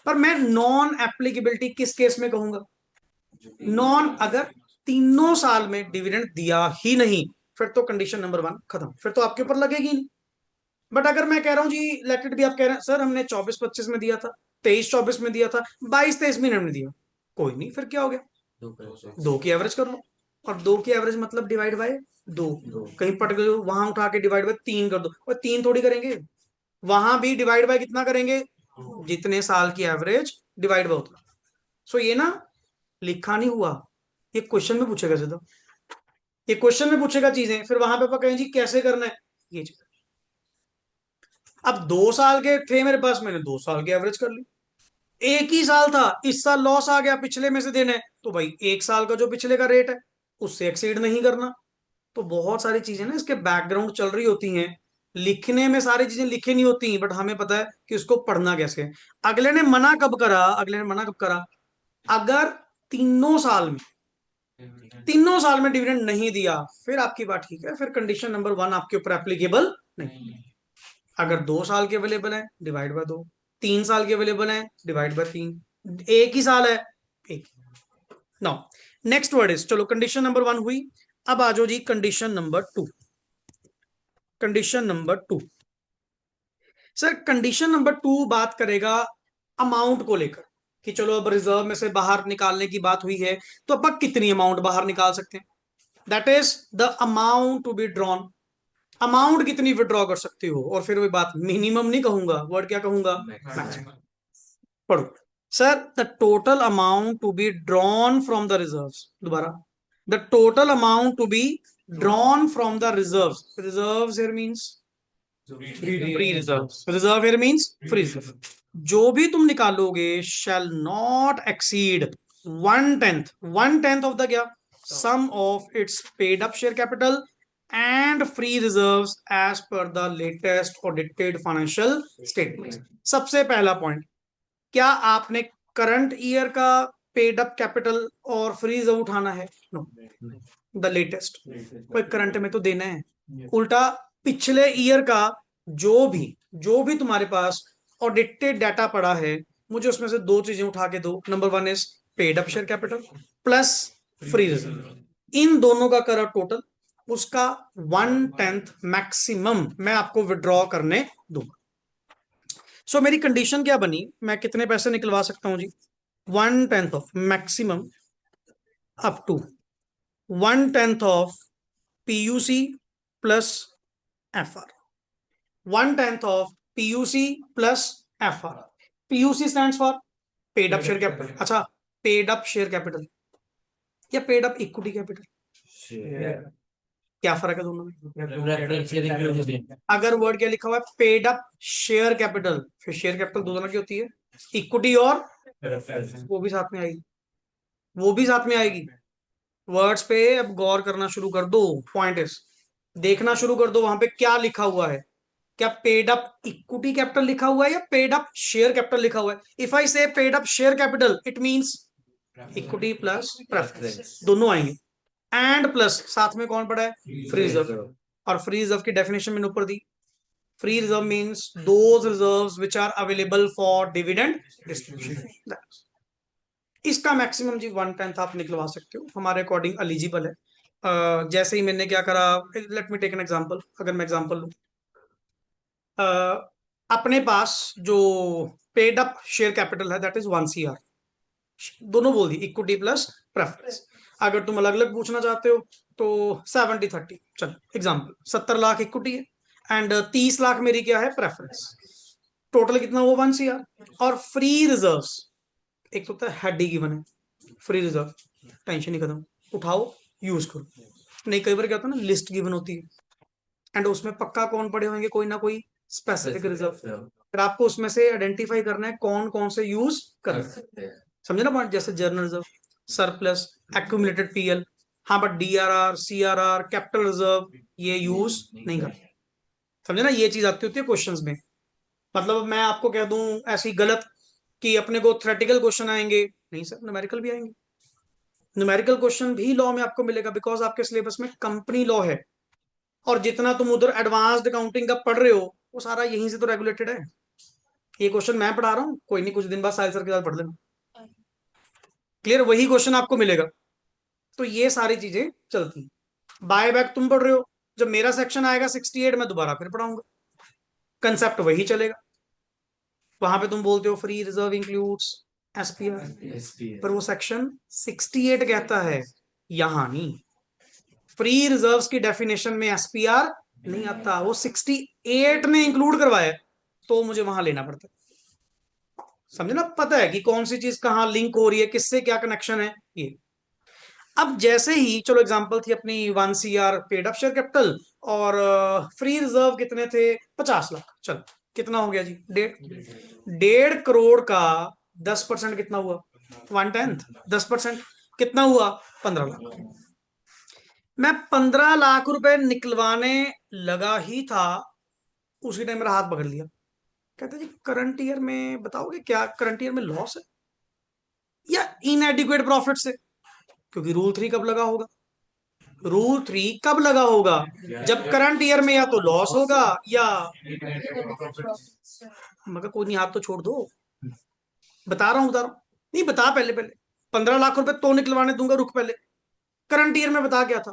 पर मैं नॉन एप्लीकेबिलिटी किस केस में कहूंगा, नॉन, अगर तीनों साल में डिविडेंड दिया ही नहीं, फिर तो कंडीशन नंबर 1 खत्म, फिर तो आपके ऊपर लगेगी नहीं। बट अगर मैं कह रहा हूं जी, लेट इट बी, आप कह रहे हैं सर हमने 24-25 में दिया था, 23-24 में दिया था, 22-23 में हमने दिया, कोई नहीं, फिर क्या हो गया, 2 की एवरेज कर लो। और 2 की एवरेज मतलब डिवाइड बाय 2, कहीं पट गए वहां उठा के डिवाइड बाय 3 कर दो, और 3 थोड़ी करेंगे, वहां भी डिवाइड बाय कितना करेंगे, जितने साल की एवरेज डिवाइड बाय उतना। सो ये ना लिखा नहीं हुआ, ये क्वेश्चन में पूछेगा सीधा, ये क्वेश्चन में पूछेगा चीजें, फिर वहां पे आप कहें जी कैसे करना है ये चीज। अब 2 साल के थे मेरे पास, मैंने 2 साल की एवरेज कर ली, एक ही साल था, इस साल लॉस आ गया, पिछले में से देने, तो भाई एक साल का जो पिछले का रेट है उससे एक्सीड नहीं करना। तो बहुत सारी चीजें ना इसके बैकग्राउंड चल रही होती हैं, लिखने में सारी चीजें लिखी नहीं होती, बट हमें पता है कि उसको पढ़ना कैसे है। अगले ने मना कब करा, अगर तीनों साल में, तीनों साल में डिविडेंड नहीं दिया, फिर आपकी बात ठीक है, फिर कंडीशन नंबर 1 आपके ऊपर एप्लीकेबल नहीं। अगर 2 साल के अवेलेबल है, डिवाइड बाय 2, 3 साल के अवेलेबल है, डिवाइड बाय 3, एक ही साल है, एक। नाउ नेक्स्ट वर्ड इज, चलो कंडीशन नंबर 1 हुई, अब आ जाओ जी condition number 2। Condition number 2, sir condition number 2 बात करेगा अमाउंट को लेकर, कि चलो अब रिजर्व में से बाहर निकालने की बात हुई है, तो अब कितनी अमाउंट बाहर निकाल सकते हैं, that is the amount to be drawn, amount कितनी विड्रॉ कर सकते हो। और फिर वही बात, मिनिमम नहीं कहूंगा, वर्ड क्या कहूंगा, मैक्सिमम। पढ़ो sir, the total amount to be drawn from the reserves, दोबारा, the total amount to be drawn from the reserves, reserves here means free reserves, reserve here means free reserve, जो भी तुम निकालोगे shall not exceed 1/10 of the क्या, sum of its paid up share capital and free reserves as per the latest audited financial statement. सबसे पहला point, क्या आपने current year का पेड अप कैपिटल और फ्री रिजर्व उठाना है, नो, द लेटेस्ट, कोई करंट में तो देना है, उल्टा पिछले ईयर का जो भी तुम्हारे पास ऑडिटेड डाटा पड़ा है, मुझे उसमें से 2 चीजें उठा के दो, number 1 is paid up share capital plus free reserve, इन दोनों का करो टोटल, उसका 1/10 मैक्सिमम मैं आपको विड्रॉ करने दूंगा। सो मेरी कंडीशन क्या बनी, मैं कितने पैसे निकलवा सकता हूं जी, 1/10 of maximum up to 1/10 of PUC plus FR, 1/10 of PUC plus FR। PUC stands for paid up share capital, अच्छा पेड अप शेयर कैपिटल या पेड अप इक्विटी कैपिटल, क्या फर्क है दोनों में, अगर वर्ड क्या लिखा हुआ है पेड अप शेयर कैपिटल, फिर शेयर कैपिटल दो तरह की होती है, इक्विटी और, वो भी साथ में आएगी, वो भी साथ में आएगी। वर्ड्स पे अब गौर करना शुरू कर दो, पॉइंट इज, देखना शुरू कर दो वहां पे क्या लिखा हुआ है, क्या पेड अप इक्विटी कैपिटल लिखा हुआ है या पेड अप शेयर कैपिटल लिखा हुआ है। If I say paid up share capital it means equity plus preference, दोनों आएंगे, एंड प्लस साथ में कौन पड़ा है, फ्री रिजर्व, और फ्री रिजर्व की डेफिनेशन मैंने ऊपर दी, free reserve means those reserves which are available for dividend distribution. इसका मैक्सिमम जी 1/10 आप निकलवा सकते हो, हमारे अकॉर्डिंग एलिजिबल है। जैसे ही मैंने क्या करा, let me take an example, अगर मैं एग्जांपल लूं, अपने पास जो पेड अप शेयर कैपिटल है दैट इज 1 CR, दोनों बोल दी, इक्विटी प्लस प्रेफरेंस। अगर तुम अलग अलग पूछना चाहते हो तो 70-30, चलो एग्जांपल 70 लाख इक्विटी है एंड 30 लाख मेरी क्या है, प्रेफरेंस। टोटल कितना हुआ 1 CR। और फ्री रिजर्व्स, एक तो होता है हेड ही गिवन है, फ्री रिजर्व, टेंशन ही खत्म, उठाओ यूज करो। नहीं, कई बार क्या होता है ना, लिस्ट गिवन होती है एंड उसमें पक्का कौन पड़े होंगे, कोई ना कोई स्पेसिफिक रिजर्व, फिर आपको उसमें से आइडेंटिफाई करना है कौन कौन से यूज कर सकते हैं। समझे ना पॉइंट, जैसे general reserve, surplus, accumulated PL. हाँ, but DRR, CRR, capital reserve ये यूज नहीं करते। समझे ना, ये चीज आती होती है क्वेश्चंस में। मतलब मैं आपको कह दूं ऐसी गलत कि अपने को थ्योरेटिकल क्वेश्चन आएंगे, नहीं सर, न्यूमेरिकल भी आएंगे। न्यूमेरिकल क्वेश्चन भी लॉ में आपको मिलेगा, बिकॉज आपके सिलेबस में कंपनी लॉ है, और जितना तुम उधर एडवांस्ड अकाउंटिंग का पढ़ रहे हो वो सारा यहीं से तो रेगुलेटेड है। ये क्वेश्चन मैं पढ़ा रहा हूँ, कोई नहीं, कुछ दिन बाद साहिल सर के साथ पढ़ लेना, क्लियर, वही क्वेश्चन आपको मिलेगा। तो ये सारी चीजें चलती। बाय बैक तुम पढ़ रहे हो, जब मेरा सेक्शन आएगा 68 में दोबारा फिर पढ़ाऊंगा, कंसेप्ट वही चलेगा। वहां पे तुम बोलते हो फ्री रिजर्व इंक्लूड्स एसपीआर, पर वो सेक्शन 68 कहता है, यहां नहीं। फ्री रिजर्व्स की डेफिनेशन में एसपीआर नहीं आता, वो 68 ने इंक्लूड करवाया, तो मुझे वहां लेना पड़ता है। समझे ना, पता है कि कौन सी चीज कहां लिंक हो रही है, किससे क्या कनेक्शन है ये। अब जैसे ही, चलो एग्जांपल थी अपनी 1 CR paid up share capital, और फ्री रिजर्व कितने थे, 50 लाख। चलो कितना हो गया जी, 1.5 करोड़ का 10% कितना हुआ, 1/10। 10% कितना हुआ, 15 लाख। मैं 15 लाख रुपए निकलवाने लगा ही था, उसी टाइम मेरा हाथ पकड़ लिया, कहते जी करंट ईयर में बताओगे क्या, करंट ईयर में लॉस है या इनएडिक्वेट प्रॉफिट से। क्योंकि रूल 3 कब लगा होगा, रूल 3 कब लगा होगा, जब करंट ईयर में या तो लॉस होगा या, मगर कोई नहीं, हाथ तो छोड़ दो, बता रहा हूं बता रहा हूं, नहीं बता, पहले पहले 15 लाख रुपए तो निकलवाने दूंगा, रुक पहले, करंट ईयर में बता क्या था।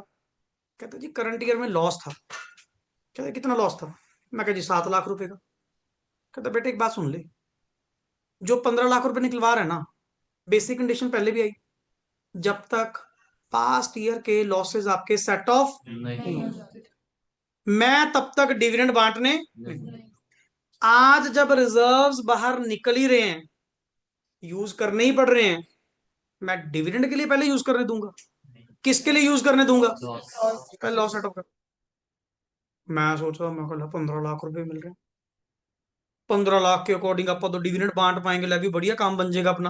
कहते जी करंट ईयर में लॉस था। कहते कितना लॉस था, मैं कह जी 7 लाख रुपए का। कहता बेटे एक बात सुन ले, जो 15 लाख रुपए निकलवा रहे हैं ना, बेसिक कंडीशन पहले भी आई, जब तक पास्ट ईयर के लॉसेस आपके सेट ऑफ नहीं हो जाते, मैं तब तक डिविडेंड बांटने नहीं। आज जब रिजर्व्स बाहर निकल ही रहे हैं, यूज करने ही पड़ रहे हैं, मैं डिविडेंड के लिए पहले यूज करने दूंगा, किसके लिए यूज करने दूंगा, पहले लॉस सेट ऑफ कर। मैं सोचा, मैं कहा 15 लाख रुपए मिल रहे हैं, 15 लाख के अकॉर्डिंग आप तो डिविडेंड बांट पाएंगे, ले भी बढ़िया काम बन जाएगा अपना।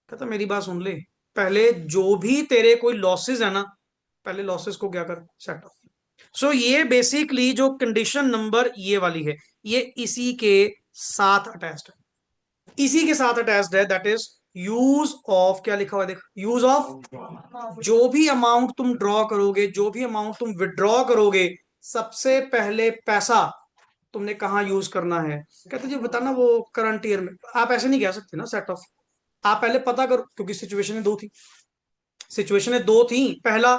कहता मेरी बात सुन ले, पहले जो भी तेरे कोई लॉसेस है ना, पहले लॉसेस को क्या कर, सेट ऑफ। सो ये बेसिकली जो कंडीशन नंबर ये वाली है, ये इसी के साथ अटैच्ड है, इसी के साथ अटैच्ड है, दैट इज यूज ऑफ, क्या लिखा हुआ है देख, यूज ऑफ। जो भी अमाउंट तुम ड्रॉ करोगे, जो भी अमाउंट तुम विड्रॉ करोगे, सबसे पहले पैसा तुमने कहाँ यूज करना है। कहते जी बताना, वो करंट ईयर में। आप ऐसे नहीं कह सकते ना सेट ऑफ, आप पहले पता करो, क्योंकि सिचुएशन दो थी, सिचुएशन दो थी, पहला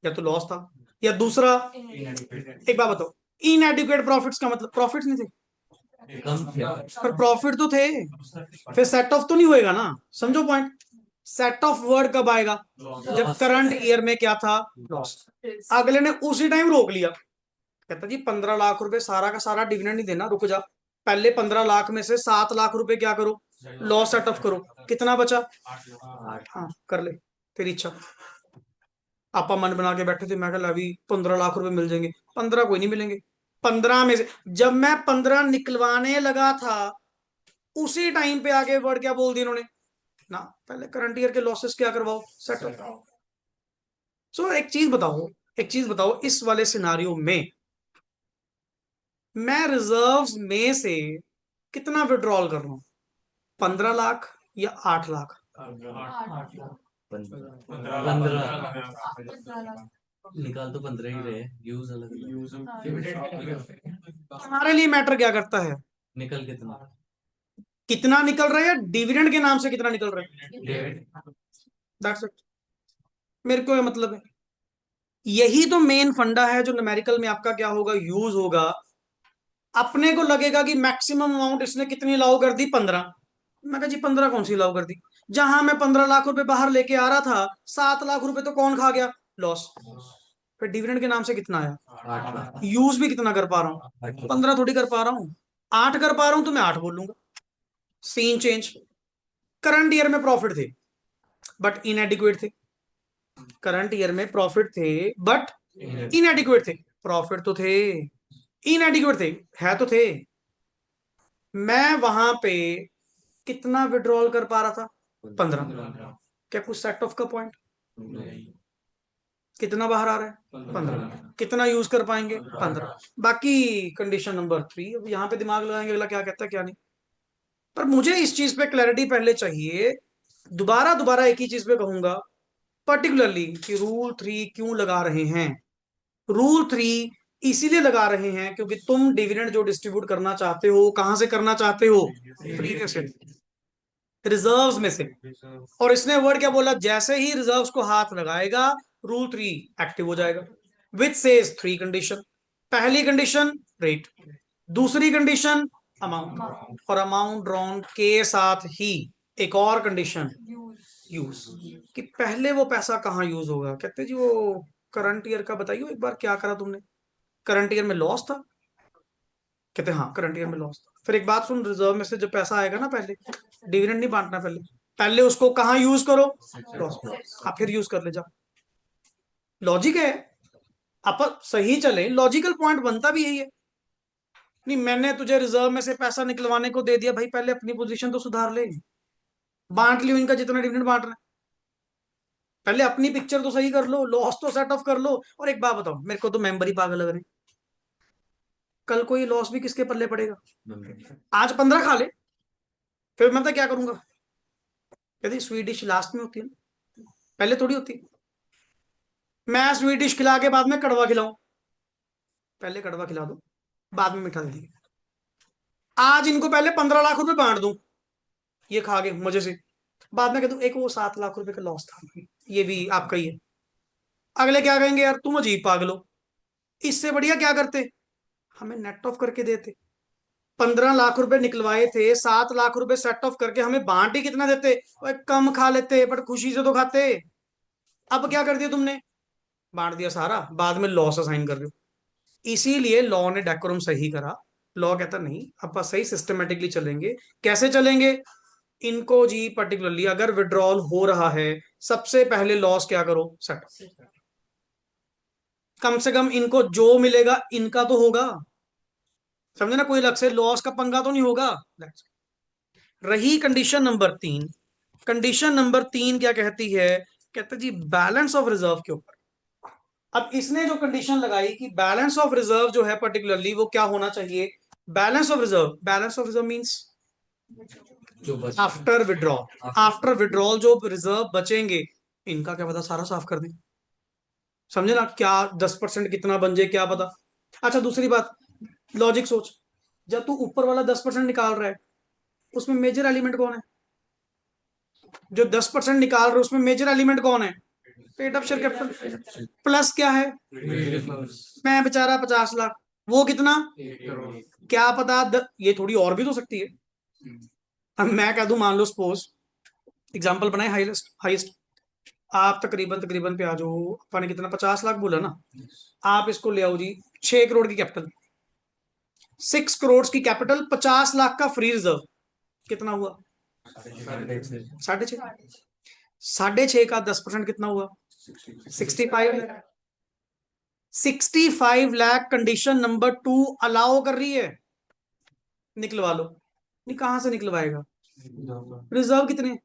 या तो लॉस था, या दूसरा, एक बात बताओ, इनएडिक्वेट प्रॉफिट्स का मतलब प्रॉफिट्स नहीं थे, पर प्रॉफिट तो थे, फिर सेट ऑफ तो नहीं होएगा ना। समझो पॉइंट, सेट ऑफ वर्ड कब आएगा, जब करंट ईयर में क्या था, लॉस। अगले ने उसी टाइम रोक लिया, कहता जी 15 लाख रुपए सारा का सारा डिविडेंड नहीं देना, रुक जा, पहले 15 लाख में से 7 लाख रुपए क्या करो, लॉस सेट ऑफ करो, कितना बचा, 8। हाँ कर ले, तेरी इच्छा। आपा मन बना के बैठे थे, मैं कहा अभी 15 लाख रुपए मिल जाएंगे, 15 कोई नहीं मिलेंगे। 15 में से जब मैं 15 निकलवाने लगा था, उसी टाइम पे आगे वर्ड क्या बोल दिया इन्होंने ना, पहले करंट ईयर के लॉसेस क्या करवाओ, सेटल कराओ। सो एक चीज बताओ, एक चीज बताओ, इस वाले सिनारियो में मैं रिजर्व्स में से कितना विड्रॉल कर रहा हूं, 15 लाख या 8 लाख, 15 निकाल तो 15 ही रहे, यूज अलग हमारे लिए मैटर क्या करता है, निकल कितना, कितना निकल रहा है, या डिविडेंड के नाम से कितना निकल रहा है, दैट्स इट। मेरे को ये मतलब है, यही तो मेन फंडा है जो न्यूमेरिकल में आपका क्या होगा, यूज होगा। अपने को लगेगा कि मैक्सिमम अमाउंट इसने कितनी लाओ कर दी, 15। मैं कहा जी 15 कौन सी लाओ कर दी, जहां मैं 15 लाख रुपए बाहर लेके आ रहा था, 7 लाख रुपए तो कौन खा गया, लॉस। फिर डिविडेंड के नाम से कितना आया, 8 लाख, यूज भी कितना कर पा रहा हूँ, 15 थोड़ी कर पा रहा हूँ। 8 कर पा रहा हूं तो मैं 8 बोल लूंगा, सीन चेंज। करंट ईयर में प्रॉफिट थे बट इनएडिक्वेट थे, करंट ईयर में प्रॉफिट थे बट इनएडिक्वेट थे, प्रॉफिट तो थे, इनएडिक्वेट थे, है तो थे। मैं वहां पे कितना विड्रॉल कर पा रहा था? 15। क्या कुछ सेट ऑफ का पॉइंट? कितना बाहर आ रहा है? 15। कितना यूज कर पाएंगे? 15। बाकी कंडीशन नंबर 3, अब यहाँ पे दिमाग लगाएंगे अगला क्या कहता है क्या नहीं। पर मुझे इस चीज पे क्लैरिटी पहले चाहिए। दोबारा दोबारा एक ही चीज पे कहूंगा, पर्टिकुलरली कि रूल 3 क्यों लगा रहे हैं। रूल 3 इसीलिए लगा रहे हैं क्योंकि तुम डिविडेंड जो डिस्ट्रीब्यूट करना चाहते हो कहां से करना चाहते हो? फ्री में से, रिजर्व्स में से। और इसने वर्ड क्या बोला? जैसे ही रिजर्व्स को हाथ लगाएगा रूल 3 एक्टिव हो जाएगा, विच सेज 3 कंडीशन। पहली कंडीशन रेट, दूसरी कंडीशन अमाउंट, और अमाउंट ड्रॉन के साथ ही एक और कंडीशन यूज, कि पहले वो पैसा कहाँ यूज होगा। कहते जी वो करंट ईयर का बताइए एक बार, क्या करा तुमने? करंट ईयर में लॉस था? कहते हाँ करंट ईयर में लॉस था। फिर एक बात सुन, रिजर्व में से जब पैसा आएगा ना, पहले डिविडेंड नहीं बांटना, पहले पहले उसको कहाँ यूज करो? लॉस। हाँ फिर यूज कर ले जा। लॉजिक है, आप सही चले, लॉजिकल पॉइंट बनता भी यही है। नहीं मैंने तुझे रिजर्व में से पैसा निकलवाने को दे दिया, भाई पहले अपनी पोजीशन तो सुधार ले, बांट लियो इनका जितना डिविडेंड बांट रहे हैं, पहले अपनी पिक्चर तो सही कर लो, लॉस तो सेट ऑफ कर लो। और एक बात बताओ, मेरे को तो मेंबर ही पागल लग रहे हैं, कल को ये लॉस भी किसके पल्ले पड़ेगा? आज 15 खा ले, फिर मैं तो क्या करूंगा? यदि स्वीट डिश लास्ट में होती है ना, पहले थोड़ी होती। मैं स्वीट डिश खिला के बाद में कड़वा खिलाऊं? पहले कड़वा खिला दो, बाद में मीठा दे दिए। आज इनको पहले 15 लाख रुपए बांट दूं, ये खा गए मजे से, बाद में कह दूं एक वो 7 लाख रुपए का लॉस था, ये भी आपका ही है। अगले क्या कहेंगे? यार तुम अजीब पागल हो, इससे बढ़िया क्या करते, हमें नेट ऑफ करके देते। 15 लाख रुपए निकलवाए थे, 7 लाख रुपए सेट ऑफ करके हमें बांट ही कितना देते? ओए कम खा लेते पर खुशी से तो खाते। अब क्या कर दिया तुमने? बांट दिया सारा, बाद में लॉस असाइन कर रहे हो। इसीलिए लॉ ने डेकोरम सही करा। लॉ कहता नहीं अपन सही सिस्टमेटिकली चलेंगे। कैसे चलेंगे? इनको जी पर्टिकुलरली अगर विड्रॉल हो रहा है, सबसे पहले लॉस क्या करो? सेट। कम से कम इनको जो मिलेगा इनका तो होगा, समझे ना, कोई अलग से लॉस का पंगा तो नहीं होगा। रही कंडीशन नंबर 3, कंडीशन नंबर 3 क्या कहती है? कहते जी बैलेंस ऑफ रिजर्व के ऊपर। अब इसने जो कंडीशन लगाई कि बैलेंस ऑफ रिजर्व जो है पर्टिकुलरली वो क्या होना चाहिए? Balance of reserve, balance of reserve means जो बच आफ्टर विड्रॉल, आफ्टर विड्रॉल जो रिजर्व बचेंगे इनका क्या पता सारा साफ कर दें, समझे ना, क्या 10% कितना बन जाए क्या पता। अच्छा दूसरी बात, लॉजिक सोच, जब तू ऊपर वाला 10% निकाल रहा है उसमें मेजर एलिमेंट कौन है? जो 10% निकाल रहे उसमें मेजर एलिमेंट कौन है? Paid up share capital. Plus क्या है? मैं बेचारा 50 लाख, वो कितना? क्या पता ये थोड़ी और भी तो सकती है। अब मैं कह दूं, मान लो सपोज एग्जांपल बनाए, हाईएस्ट हाईएस्ट, आप तकरीबन तकरीबन पे आ जाओ, अपन ने कितना 50 लाख बोला ना, आप इसको ले आओ जी 6 करोड़ की कैपिटल, 6 करोड़ की कैपिटल, 50 लाख का फ्री रिजर्व, कितना हुआ? 6.5। 6.5 का 10% कितना हुआ? 65 lakh. 65 lakh condition number 2 allow कर रही है, निकलवा लो। नहीं कहां से निकलवाएगा? रिजर्व कितने?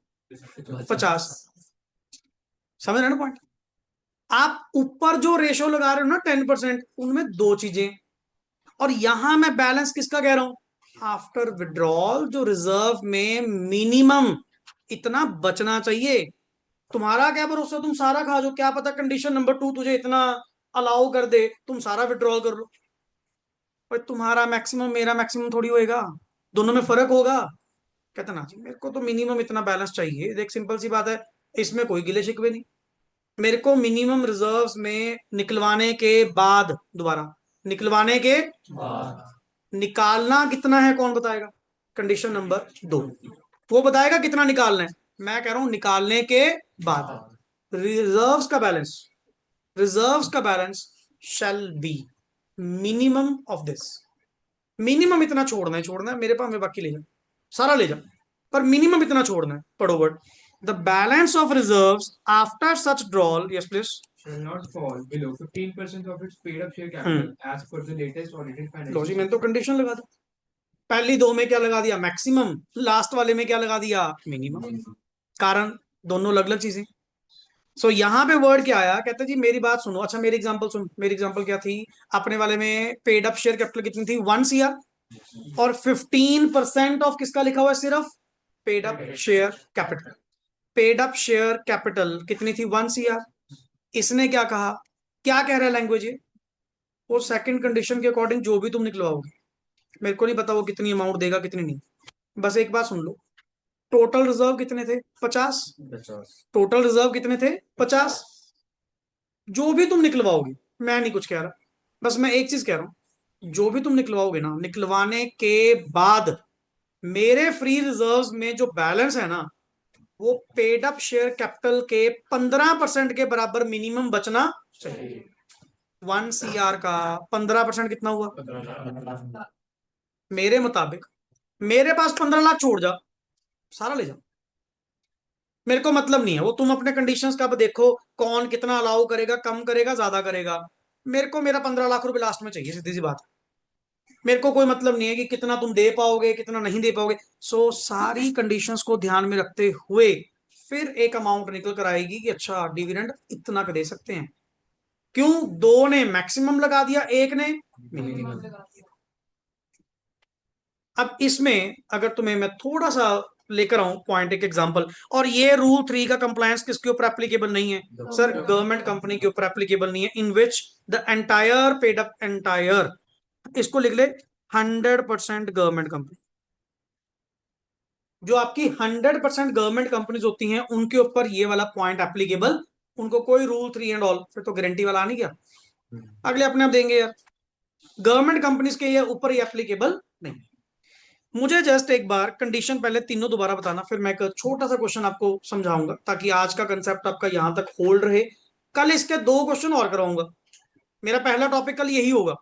50। समझ रहे ना पॉइंट? आप ऊपर जो रेशो लगा रहे हो ना 10%, उनमें दो चीजें, और यहां मैं बैलेंस किसका कह रहा हूं? आफ्टर विड्रॉल जो रिजर्व में मिनिमम इतना बचना चाहिए। तुम्हारा क्या भरोसा, तुम सारा खा जाओ, क्या पता कंडीशन नंबर 2 तुझे इतना अलाउ कर दे, तुम सारा विड्रॉल कर लो। भाई तुम्हारा मैक्सिमम मेरा मैक्सिमम थोड़ी होएगा, दोनों में फर्क होगा। कहता ना जी मेरे को तो मिनिमम इतना बैलेंस चाहिए, देख सिंपल सी बात है, इसमें कोई गिले शिकवे नहीं। मेरे को मिनिमम रिजर्व्स में निकलवाने के बाद, दोबारा निकलवाने के निकालना कितना है कौन बताएगा? कंडीशन नंबर 2 वो बताएगा कितना निकालना है। मैं कह रहा हूं निकालने के बाद रिजर्व्स का बैलेंस, रिजर्व्स का balance shall be minimum of this, minimum इतना छोड़ना है मेरे पास में, बाकी ले जा, सारा ले जा, पर मिनिमम इतना छोड़ना है। पढ़ो word, the balance of reserves after such drawal, yes please, shall not fall below 15% of its paid up share capital as per the latest audited low financial जी, मैंने तो कंडीशन लगा दी, पहली दो में क्या लगा दिया, मैक्सिमम, लास्ट वाले में क्या लगा दिया, मिनिमम। कारण दोनों अलग अलग चीजें। सो यहाँ पे वर्ड क्या आया, कहते जी मेरी बात सुनो, अच्छा मेरी एग्जांपल सुन, मेरी एग्जांपल क्या थी, अपने वाले में पेड अप शेयर कैपिटल कितनी थी, 1 CR, और 15% ऑफ किसका लिखा हुआ है, सिर्फ paid up share capital. Paid up share capital कितनी थी, 1 CR। इसने क्या कहा, क्या कह रहा है लैंग्वेज ये, वो सेकंड कंडीशन के अकॉर्डिंग जो भी तुम निकलवाओगे, मेरे को नहीं पता वो कितनी अमाउंट देगा कितनी नहीं, बस एक बात सुन लो, टोटल रिजर्व कितने थे, 50, 50। टोटल रिजर्व कितने थे, 50। जो भी तुम निकलवाओगे, मैं नहीं कुछ कह रहा, बस मैं एक चीज कह रहा हूं, जो भी तुम निकलवाओगे ना, निकलवाने के बाद मेरे फ्री रिजर्व्स में जो बैलेंस है ना, वो पेड अप शेयर कैपिटल के 15% के बराबर मिनिमम बचना चाहिए। 1 CR का 15% कितना हुआ, मेरे मुताबिक मेरे पास 15 लाख छोड़ जा, सारा ले जा, मेरे को मतलब नहीं है वो, तुम अपने कंडीशंस कब देखो, कौन कितना अलाउ करेगा, कम करेगा, ज्यादा करेगा, मेरे को मेरा 15 लाख रुपए लास्ट में चाहिए, सीधी सी बात। मेरे को कोई मतलब नहीं है कि कितना तुम दे पाओगे कितना नहीं दे पाओगे। सो सारी कंडीशंस को ध्यान में रखते हुए फिर एक अमाउंट निकल कर आएगी कि अच्छा डिविडेंड इतना का दे सकते हैं। क्यों, दो ने मैक्सिमम लगा दिया, एक ने मिनिमम। अब इसमें अगर तुम्हें मैं थोड़ा सा लेकर आऊं पॉइंट, एक एग्जांपल, और ये रूल 3 का कंप्लायंस किसके ऊपर एप्लीकेबल नहीं है, सर गवर्नमेंट कंपनी के ऊपर एप्लीकेबल नहीं है, in which the entire paid up, entire, इसको लिख ले 100% गवर्नमेंट कंपनी, जो आपकी 100% गवर्नमेंट कंपनीज होती हैं उनके ऊपर ये वाला पॉइंट एप्लीकेबल, उनको कोई रूल 3 एंड ऑल, फिर तो गारंटी वाला नहीं क्या, अगले अपने आप देंगे यार, गवर्नमेंट कंपनीज के ये ऊपर ये एप्लीकेबल नहीं। मुझे जस्ट एक बार कंडीशन पहले तीनों दोबारा बताना, फिर मैं एक छोटा सा क्वेश्चन आपको समझाऊंगा ताकि आज का कंसेप्ट आपका यहां तक होल्ड रहे। कल इसके 2 क्वेश्चन और कराऊंगा, मेरा पहला टॉपिक कल यही होगा,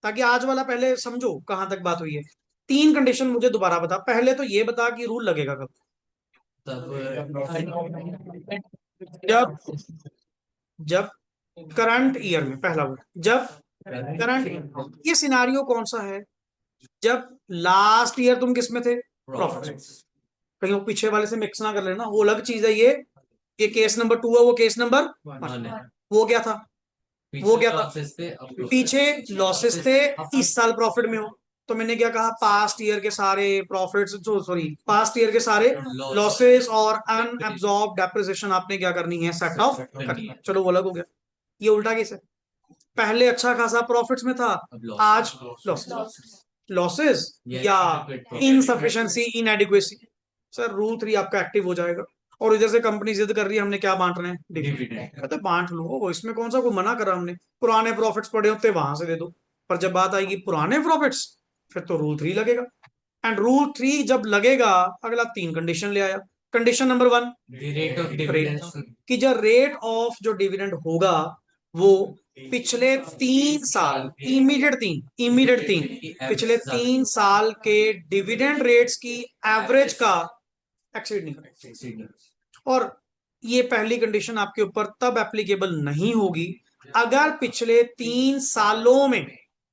ताकि आज वाला पहले समझो कहां तक बात हुई है। 3 कंडीशन मुझे दोबारा बता, पहले तो ये बता कि रूल लगेगा कब, तब जब, जब करंट ईयर में, पहला वर्ड जब करंट, ये सिनारियो कौन सा है, जब लास्ट ईयर तुम किस में थे, प्रॉफिट। कहीं वो पीछे वाले से मिक्स ना कर लेना, वो अलग चीज है ये केस नंबर 2 है, वो केस नंबर 1। वो क्या था, वो क्या था, पीछे लॉसेस थे, इस साल प्रॉफिट में हो, तो मैंने क्या कहा, पास्ट ईयर के सारे प्रॉफिट्स, सॉरी पास्ट ईयर के सारे लॉसेस और अनअब्सॉर्ब डेप्रिसिएशन आपने क्या करनी है, सेट ऑफ करनी है। चलो वो अलग हो गया, ये उल्टा केस है, पहले अच्छा खासा प्रॉफिट्स में था, आज लॉसेस या इनसफिशिएंसी, इनएडिक्वेसी। सर रूल 3 आपका एक्टिव हो जाएगा, और इधर से कंपनी जिद कर रही है हमने क्या बांटना है, डिविडेंड, तो बांट लो, इसमें कौन सा कोई मना करा हमने, पुराने प्रॉफिट्स पड़े होते वहां से दे दो, पर जब बात आएगी पुराने प्रॉफिट्स, फिर तो रूल 3 लगेगा। एंड रूल 3 जब लगेगा, अगला 3 कंडीशन ले आया। Condition number 1, rate of dividend कि जो रेट ऑफ जो डिविडेंड होगा वो पिछले 3 साल, इमीडिएट तीन पिछले 3 साल के डिविडेंड रेट्स की एवरेज का एक्सीड नहीं करेगा। और ये पहली कंडीशन आपके ऊपर तब एप्लीकेबल नहीं होगी अगर पिछले 3 सालों में,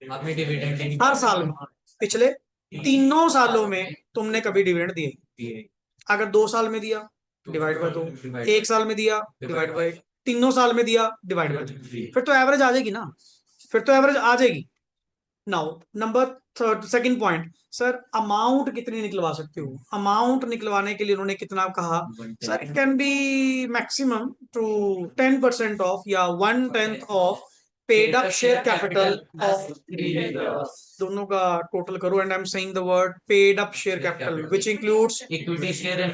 आपने डिविडेंड हर साल में, पिछले तीनों सालों में तुमने कभी डिविडेंड दिए। अगर 2 साल में दिया डिवाइड बाय 2, 1 साल में दिया डिवाइड बाय, तीनों साल में दिया डिवाइड बाय 3, फिर तो एवरेज आ जाएगी ना, फिर तो एवरेज आ जाएगी। Now number second point, sir amount कितनी निकलवा सकते हो, अमाउंट निकलवाने के लिए उन्होंने कितना कहा, sir it can be maximum to 10% of या 1/10 of paid up share capital of, दोनों का टोटल करो, and I am saying the word paid up share capital which includes equity share and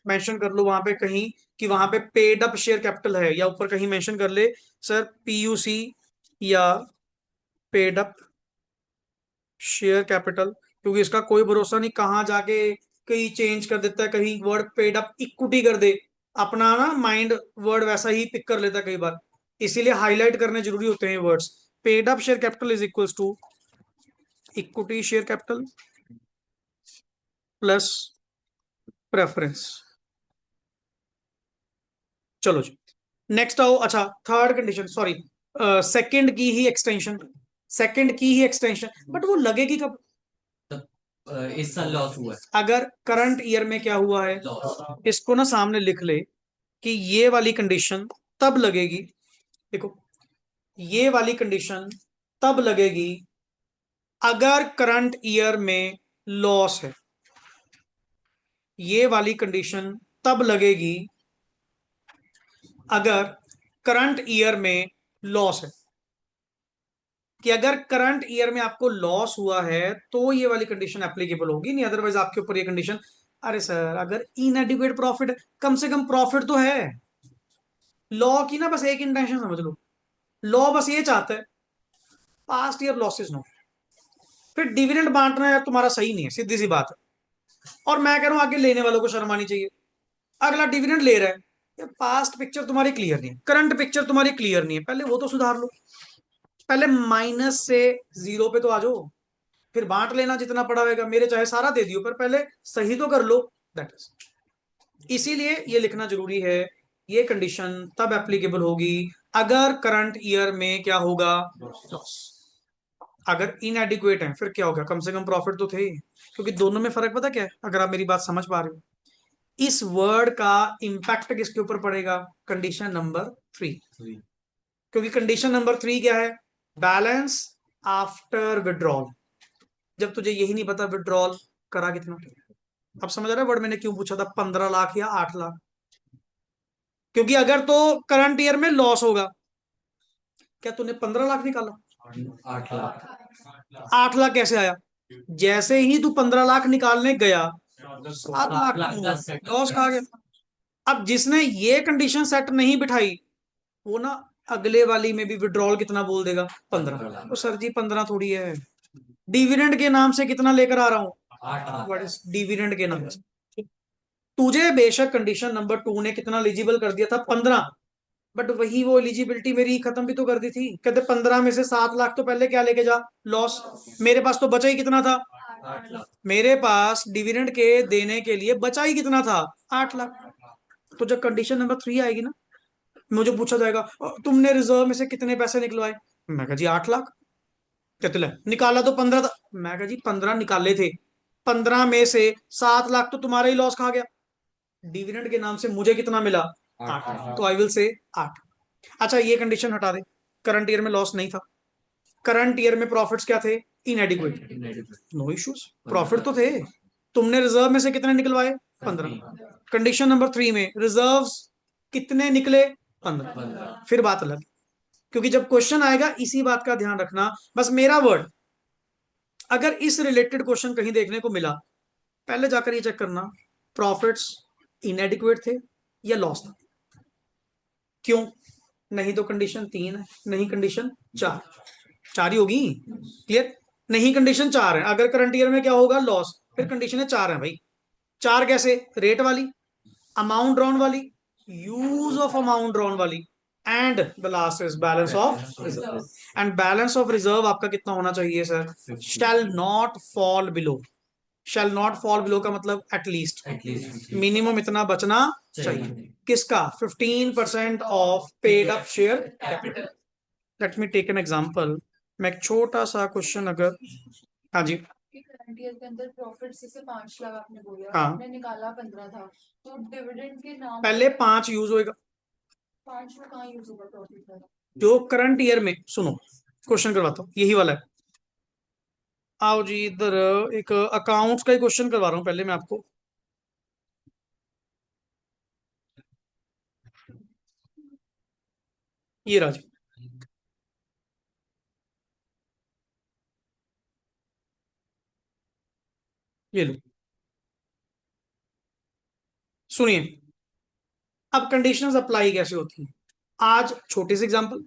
mention कर लो वहां पे कहीं कि वहां पे पेड अप शेयर कैपिटल है, या ऊपर कहीं मेंशन कर ले सर पीयूसी या पेड अप शेयर कैपिटल, क्योंकि इसका कोई भरोसा नहीं, कहाँ जाके कहीं चेंज कर देता है, कहीं वर्ड पेड अप इक्विटी कर दे, अपना ना माइंड वर्ड वैसा ही पिक कर लेता है कई बार, इसीलिए हाईलाइट करने जरूरी होते हैं words. Paid up share capital is equals to equity share capital plus preference. चलो जी नेक्स्ट आओ। अच्छा थर्ड कंडीशन, सॉरी सेकंड की ही एक्सटेंशन, सेकंड की ही एक्सटेंशन, बट वो लगेगी कब? इस साल लॉस हुआ है। अगर करंट ईयर में क्या हुआ है, लॉस। इसको ना सामने लिख ले कि ये वाली कंडीशन तब लगेगी, देखो ये वाली कंडीशन तब लगेगी अगर करंट ईयर में लॉस है। ये वाली कंडीशन तब लगेगी अगर करंट ईयर में लॉस है, कि अगर करंट ईयर में आपको लॉस हुआ है तो ये वाली कंडीशन एप्लीकेबल होगी, नहीं अदरवाइज आपके ऊपर ये कंडीशन। अरे सर अगर इनएडिक्वेट प्रॉफिट, कम से कम प्रॉफिट तो है। लॉ की ना बस एक इंटेंशन समझ लो, लॉ बस ये चाहता है पास्ट ईयर लॉसेस नो, फिर डिविडेंड बांटना है तुम्हारा सही नहीं है, सीधी सी बात है। और मैं कह रहा हूं आगे लेने वालों को शर्म आनी चाहिए। अगला डिविडेंड ले रहा है, ये पास्ट पिक्चर तुम्हारी क्लियर नहीं है, करंट पिक्चर तुम्हारी क्लियर नहीं है, पहले वो तो सुधार लो। पहले माइनस से जीरो पे तो आ जाओ, फिर बांट लेना जितना पड़ा होगा, मेरे चाहे सारा दे दियो पर पहले सही तो कर लो। दैट इज, इसीलिए ये लिखना जरूरी है। ये कंडीशन तब एप्लीकेबल होगी अगर करंट ईयर में क्या होगा, लॉस। अगर इनएडिक्वेट है फिर क्या होगा, कम से कम प्रॉफिट तो थे। क्योंकि दोनों में फर्क पता क्या है, अगर आप मेरी बात समझ पा रहे हो, इस वर्ड का इंपैक्ट किसके ऊपर पड़ेगा, कंडीशन नंबर 3। क्योंकि कंडीशन नंबर 3 क्या है, बैलेंस आफ्टर विड्रॉल। जब तुझे यही नहीं पता विड्रॉल करा कितना, अब समझ आ रहा है वर्ड मैंने क्यों पूछा था 15 लाख या 8 लाख? क्योंकि अगर तो करंट ईयर में लॉस होगा, क्या तूने 15 लाख निकाला? 8 लाख। 8 लाख कैसे आया? जैसे ही तू 15 लाख निकालने गया 7 लाख लॉस खा गया। अब जिसने ये कंडीशन सेट नहीं बिठाई वो ना अगले वाली में भी विड्रॉल कितना बोल देगा, 15। तो सर जी 15 थोड़ी है, डिविडेंड के नाम से कितना लेकर आ रहा हूं, 8 लाख। व्हाट इज डिविडेंड के नाम से। तुझे बेशक कंडीशन नंबर 2 ने कितना एलिजिबल कर दिया था, 15, बट वही वो एलिजिबिलिटी मेरी खत्म भी तो कर दी थी। कहते 15 में से 7 लाख तो पहले क्या लेके जा, लॉस। मेरे पास तो बचा ही कितना था, 8 लाख। मेरे पास डिविडेंड के देने के लिए बचा ही कितना था, 8 लाख। तो जब कंडीशन नंबर 3 आएगी ना, मुझे पूछा जाएगा तुमने रिजर्व में से कितने पैसे निकलवाए, मैं कहा जी 8 लाख। कहते ले निकाला तो 15 था, मैं कहा जी 15 निकाले थे, 15 में से 7 लाख तो तुम्हारा ही लॉस खा गया, डिविडेंड के नाम से मुझे कितना मिला, 8 लाख। तो आई विल से 8। अच्छा ये कंडीशन हटा दे, करंट ईयर में लॉस नहीं था, करंट ईयर में प्रॉफिट्स क्या थे, इनएडिक्वेट, नो इश्यूज, प्रॉफिट तो थे। तुमने रिजर्व में से कितने निकलवाए, 15। कंडीशन नंबर 3 में रिजर्व्स कितने निकले, 15। फिर बात अलग, क्योंकि जब क्वेश्चन आएगा इसी बात का ध्यान रखना। बस मेरा वर्ड, अगर इस रिलेटेड क्वेश्चन कहीं देखने को मिला, पहले जाकर ये चेक करना प्रॉफिट्स इनएडिक्वेट थे या लॉस था। क्यों? नहीं तो कंडीशन 3 है, नहीं कंडीशन 4, 4 ही होगी, क्लियर। नहीं कंडीशन 4 है, अगर करंट ईयर में क्या होगा, लॉस, फिर कंडीशन है 4 है भाई। 4 कैसे, रेट वाली, अमाउंट ड्रॉन वाली, यूज ऑफ अमाउंट ड्रॉन वाली, and the last is balance of reserve. And balance of reserve आपका कितना होना चाहिए sir, shall not fall below. Shall not fall below का मतलब एटलीस्ट, मिनिमम इतना बचना चाहिए। किसका, 15% of paid up share capital. Let me take an example. मैं एक छोटा सा क्वेश्चन, अगर, हाँ जी, करंट ईयर के अंदर प्रॉफिट से 5 लाख आपने बोला, हाँ। आपने निकाला 15 था, तो डिविडेंड के नाम पहले 5 यूज होएगा, 5 में कहाँ यूज होगा प्रॉफिट का? जो करंट ईयर में, सुनो क्वेश्चन करवाता हूँ यही वाला है। आओ जी इधर, एक अकाउंट्स का ही क्वेश्चन करवा रहा हूँ पहले मैं आपको। ये राज, ये लो, सुनिए। अब कंडीशंस अप्लाई कैसे होती हैं, आज छोटी सी एग्जांपल,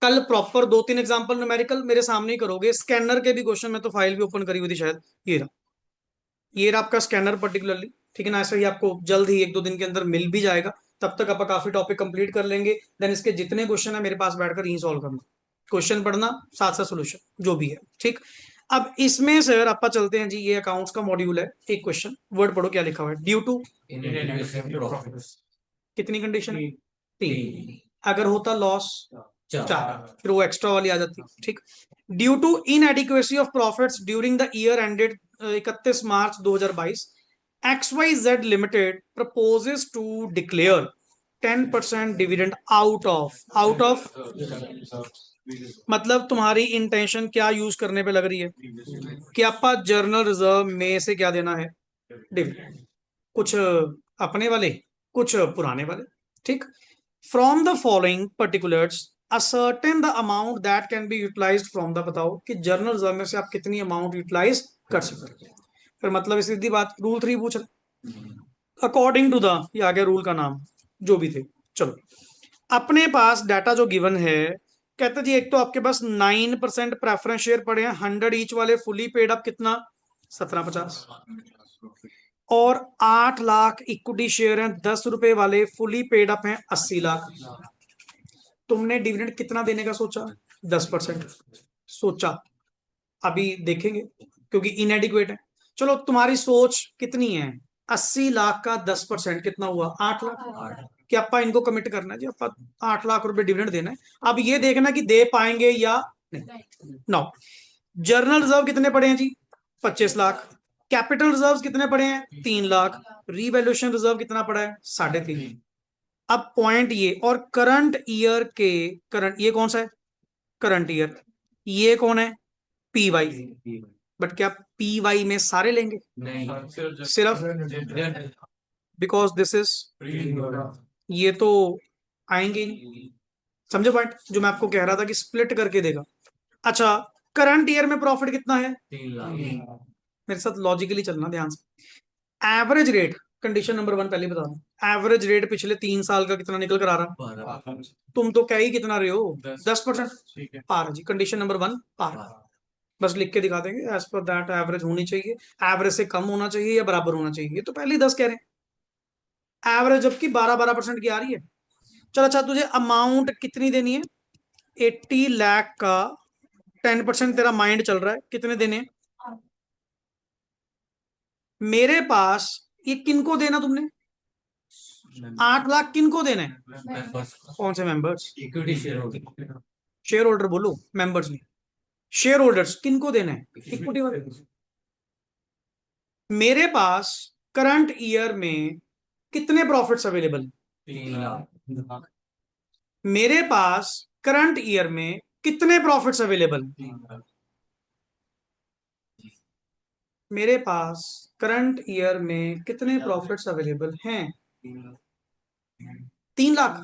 कल प्रॉपर 2-3 एग्जांपल न्यूमेरिकल मेरे सामने ही करोगे। स्कैनर के भी क्वेश्चन, मैं तो फाइल भी ओपन करी हुई थी शायद, ये रहा, ये रहा आपका स्कैनर पर्टिकुलरली, ठीक है ना। ऐसा ही आपको जल्द ही 1-2 दिन के अंदर मिल भी जाएगा, तब तक आप काफी टॉपिक कंप्लीट कर लेंगे। देन इसके जितने क्वेश्चन है मेरे पास बैठकर यही सॉल्व करना, क्वेश्चन पढ़ना साथ साथ सोल्यूशन जो भी है, ठीक। अब इसमें सर आपा चलते हैं जी, ये अकाउंट्स का मॉड्यूल है। एक क्वेश्चन वर्ड पढ़ो क्या लिखा हुआ है। Due to inadequacy of profits कितनी कंडीशन है? 3। 3 अगर होता लॉस 4, 4 फिर वो एक्स्ट्रा वाली आ जाती। ठीक। Due to inadequacy of profits during the year ended 31 March 2022 XYZ limited proposes to declare 10% dividend out of मतलब तुम्हारी इंटेंशन क्या यूज करने पे लग रही है कि आपका जर्नल रिजर्व में से क्या देना है? डिविडेंड। कुछ अपने वाले, कुछ पुराने वाले। ठीक। From the following particulars ascertain the amount that can be utilised from the, बताओ कि जर्नल रिजर्व में से आप कितनी अमाउंट यूटिलाइज कर सकते हैं। फिर मतलब सीधी बात, रूल 3 पूछ रहे अकॉर्डिंग टू द, ये आ गया रूल का नाम, जो भी थे। चलो, अपने पास डाटा जो गिवन है, कहते जी एक तो आपके पास 9% प्रेफरेंस शेयर पड़े हैं 100 ईच वाले, फुली पेड अप कितना 1750, और 8 लाख इक्विटी शेयर हैं 10 रुपए वाले, फुली पेड अप हैं 80 लाख। तुमने डिविडेंड कितना देने का सोचा? 10% सोचा। अभी देखेंगे क्योंकि इनएडिक्वेट है। चलो तुम्हारी सोच कितनी है? 80 लाख का 10% कितना हुआ? 8 लाख। कि आपा इनको कमिट करना है जी, आपा 8 लाख रुपए डिविडेंड देना है। अब ये देखना कि दे पाएंगे या नहीं। नो। जर्नल रिजर्व कितने पड़े हैं जी? 25 लाख। कैपिटल रिजर्व कितने पड़े हैं? 3 लाख। रीवैल्यूएशन रिजर्व कितना पड़ा है? 3.5। अब पॉइंट ये, और करंट ईयर के, करंट ये कौन सा है? Current year. ये कौन है? पीवाई। बट क्या पीवाई में सारे लेंगे? नहीं सिर्फ बिकॉज दिस इज, ये तो आएंगे नहीं। समझे पॉइंट जो मैं आपको कह रहा था कि स्प्लिट करके देगा। अच्छा, करंट ईयर में प्रॉफिट कितना है? 3 लाख मेरे साथ लॉजिकली चलना ध्यान से। एवरेज रेट, कंडीशन नंबर 1 पहले बता रहा हूं। एवरेज रेट पिछले 3 साल का कितना निकल कर आ रहा? 12 तुम तो कह ही कितना रहे हो? 10%। पार जी। कंडीशन नंबर 1 पार। बस लिख के दिखा देंगे एज पर दैट एवरेज होनी चाहिए, एवरेज से कम होना चाहिए या बराबर होना चाहिए। ये तो पहले ही 10 कह रहे हैं। एवरेज जबकि 12% की आ रही है। चलो अच्छा, तुझे अमाउंट कितनी देनी है? 80 लाख का 10%। तेरा माइंड चल रहा है कितने देने हैं? मेरे पास ये किनको देना तुमने? 8 लाख किनको देना है? members कौन से members? equity shareholder share holder बोलो, मेंबर्स नहीं। शेयर होल्डर्स किनको देना है? इक्विटी वाले। मेरे पास करंट ईयर में कितने प्रॉफिट्स अवेलेबल? 3 लाख मेरे पास करंट ईयर में कितने प्रॉफिट्स अवेलेबल? मेरे पास करंट ईयर में कितने प्रॉफिट्स अवेलेबल हैं? 3 लाख।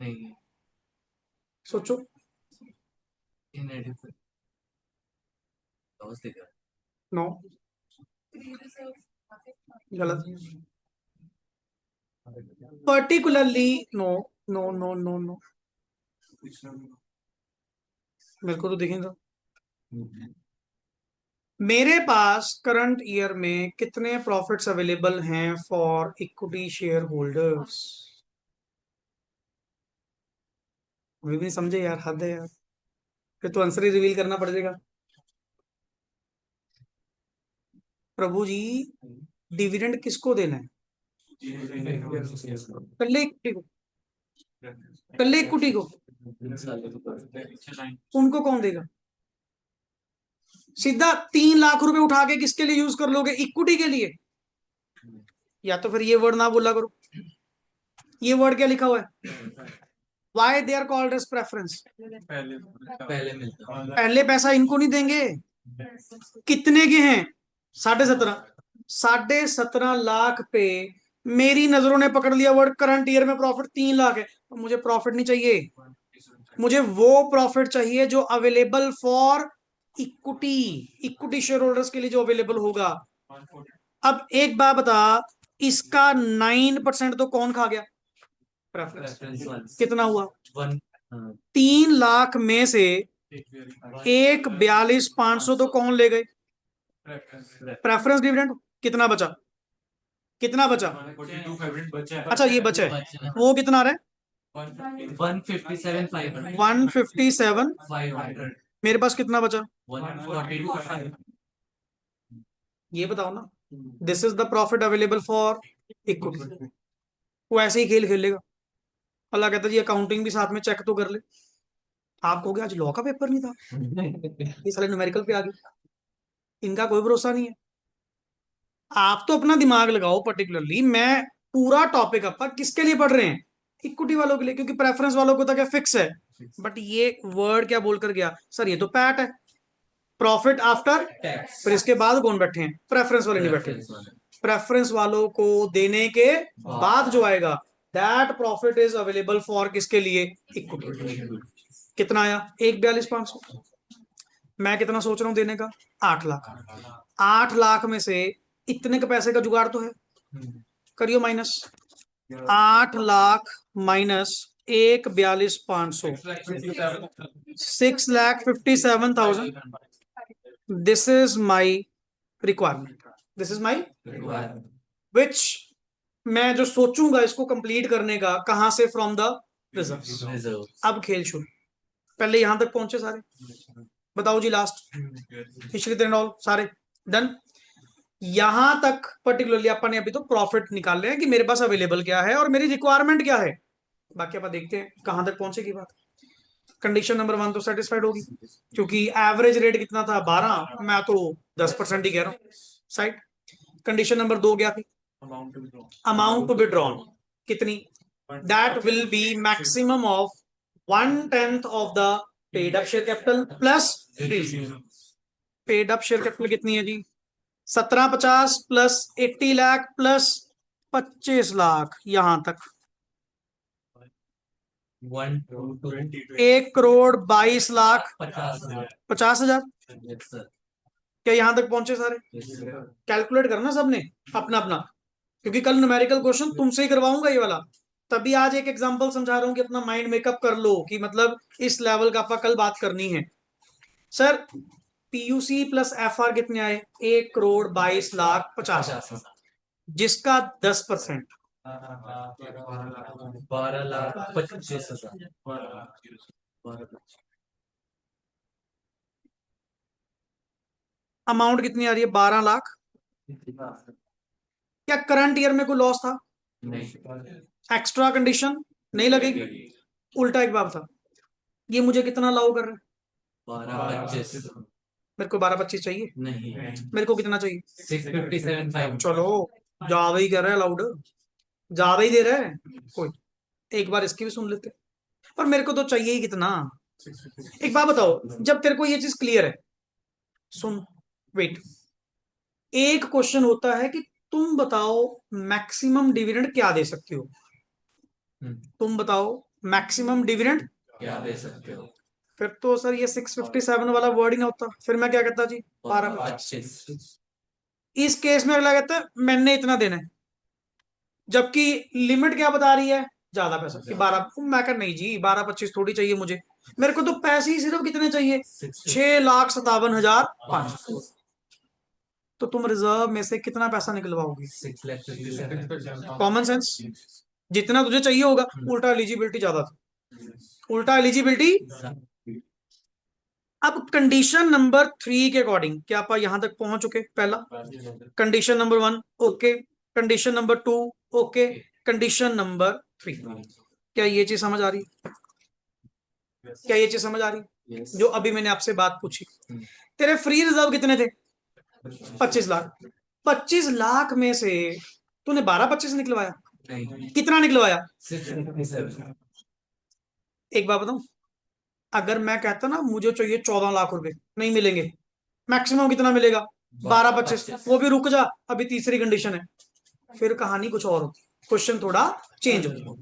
नहीं सोचो। inadequate loss देगा 9 गलत। Particularly no no no no no, मेरे को तो दिखेगा। मेरे पास करंट ईयर में कितने प्रॉफिट्स अवेलेबल हैं फॉर इक्विटी शेयर होल्डर्स? अभी भी नहीं समझे यार, हद है यार। फिर तो आंसर ही रिवील करना पड़ेगा। प्रभु जी, डिविडेंड किसको देना है? कल्ले इक्विटी को। कल्ले इक्विटी को उनको कौन देगा? सीधा 3 लाख रुपए उठा के किसके लिए यूज कर लोगे? इक्विटी के लिए। या तो फिर ये वर्ड ना बोला करो। ये वर्ड क्या लिखा हुआ है? Why they are called as preference. पहले मिलता पहले पैसा इनको नहीं देंगे। कितने के हैं? 17.5। 17.5 लाख पे मेरी नजरों ने पकड़ लिया वर्ड करंट ईयर में प्रॉफिट 3 लाख है। तो मुझे प्रॉफिट नहीं चाहिए, मुझे वो प्रॉफिट चाहिए जो available for equity, equity share holders के लिए जो अवेलेबल होगा। अब एक बात बता, इसका 9% तो कौन खा गया? प्रेफरेंस। preference कितना हुआ? 1 3 लाख में से 1,42,500 तो कौन ले गए? Preference dividend. कितना बचा? कितना बचा? 42 अच्छा ये बचा है, वो कितना आ रहा है? 157 500 157 500 मेरे पास कितना बचा? 142.5 ये बताओ ना। This is the profit available for equity. वो ऐसे ही खेल खेलेगा। अल्लाह कहता जी अकाउंटिंग भी साथ में चेक तो कर ले। आप कहोगे आज लॉ का पेपर नहीं था, ये साले न्यूमेरिकल पे आ गए। इनका कोई भरोसा नहीं है। आप तो अपना दिमाग लगाओ। पर्टिकुलरली मैं पूरा टॉपिक आपका किसके लिए पढ़ रहे हैं? इक्विटी वालों के लिए, क्योंकि प्रेफरेंस वालों को तो क्या फिक्स है। बट ये वर्ड क्या बोलकर गया सर, ये तो पैट है, प्रॉफिट आफ्टर टैक्स। फिर इसके बाद कौन बैठे हैं? प्रेफरेंस वाले नहीं बैठे। प्रेफरेंस वालों को देने के बाद जो आएगा that profit is available for किसके लिए? इक्विटी। कितना आया? 1,42,500। मैं कितना सोच रहा हूं देने का? 8 लाख। 8 लाख में से इतने के पैसे का जुगाड़ तो है, करियो minus. 8 lakh minus 1,42,500, 6,57,000। This is my requirement, this is my which मैं जो सोचूंगा इसको कंप्लीट करने का, कहां से? From the reserve. अब खेल शुरू। पहले यहां तक पहुंचे सारे, बताओ जी। लास्ट पिछले दिन ऑल सारे डन। यहां तक पर्टिकुलरली अपन ने अभी तो प्रॉफिट निकाल रहे हैं कि मेरे पास अवेलेबल क्या है और मेरी रिक्वायरमेंट क्या है। बाकी अपन देखते हैं कहां तक पहुंचेगी बात। कंडीशन नंबर 1 तो सेटिस्फाइड होगी, क्योंकि एवरेज रेट कितना था? 12। मैं तो 10% ही कह रहा हूं साइड। कंडीशन नंबर 2 क्या थी? अमाउंट टू बी ड्रॉन कितनी? That will be maximum of 1/10 of the paid up share capital plus paid up share capital कितनी है जी? 1750 प्लस 80 लाख प्लस 25 लाख, यहां तक 1,22,50,50,000। 50,000 क्या यहां तक पहुंचे सारे? कैलकुलेट करना सबने अपना अपना, क्योंकि कल न्यूमेरिकल क्वेश्चन तुमसे ही करवाऊंगा ये वाला। तभी आज एक एग्जांपल समझा रहा हूं कि अपना माइंड मेकअप कर लो कि मतलब इस लेवल का आपका कल बात करनी है। सर पीयूसी प्लस एफआर कितने आए? 1,22,50,000, जिसका 10%। 12,25,000। अमाउंट कितनी आ रही है? 12 लाख। क्या करंट ईयर में कोई लॉस था? एक्स्ट्रा कंडीशन नहीं लगेगी। उल्टा एक बात था, ये मुझे कितना अलाउ कर रहा है? 12,25 मेरे को 12,25 चाहिए। नहीं, मेरे को कितना चाहिए? 657.5। चलो ज्यादा ही कह रहा है, अलाउड ज्यादा ही दे रहा है कोई। एक बार इसकी भी सुन लेते। पर मेरे को तो चाहिए ही कितना। एक बात बताओ, जब तेरे को ये चीज क्लियर है, सुन वेट, एक क्वेश्चन होता है कि तुम बताओ मैक्सिमम डिविडेंड क्या दे सकते हो। तुम बताओ मैक्सिमम डिविडेंड क्या दे सकते हो? फिर तो सर ये 657 वाला वर्ड ही ना होता, फिर मैं क्या कहता जी? 12,25। इस केस में अगला कहता है मैंने इतना देना है, जबकि लिमिट क्या बता रही है? ज्यादा पैसा कि 12। मैं कह नहीं जी 12,25 थोड़ी चाहिए मुझे, मेरे को तो पैसे ही सिर्फ कितने चाहिए? 6,57,500। तो तुम रिजर्व में से कितना पैसा निकलवाओगे? 6,57,000। कॉमन सेंस, जितना तुझे चाहिए होगा। उल्टा एलिजिबिलिटी ज्यादा था, उल्टा एलिजिबिलिटी। अब कंडीशन नंबर 3 के अकॉर्डिंग क्या आप यहां तक पहुंच चुके? पहला condition number 1 okay, condition number 2 okay, condition number 3। क्या ये चीज समझ आ रही है? क्या ये चीज समझ आ रही है जो अभी मैंने आपसे बात पूछी? तेरे फ्री रिजर्व कितने थे? 25 लाख। 25 लाख में से तूने 12,25 निकलवाया। नहीं, कितना निकलवाया? 657। एक बात बताऊं, अगर मैं कहता ना मुझे चाहिए 14 लाख रुपए, नहीं मिलेंगे। मैक्सिमम कितना मिलेगा? 12,25। वो भी रुक जा, अभी तीसरी कंडीशन है, फिर कहानी कुछ और होती, क्वेश्चन थोड़ा चेंज हो।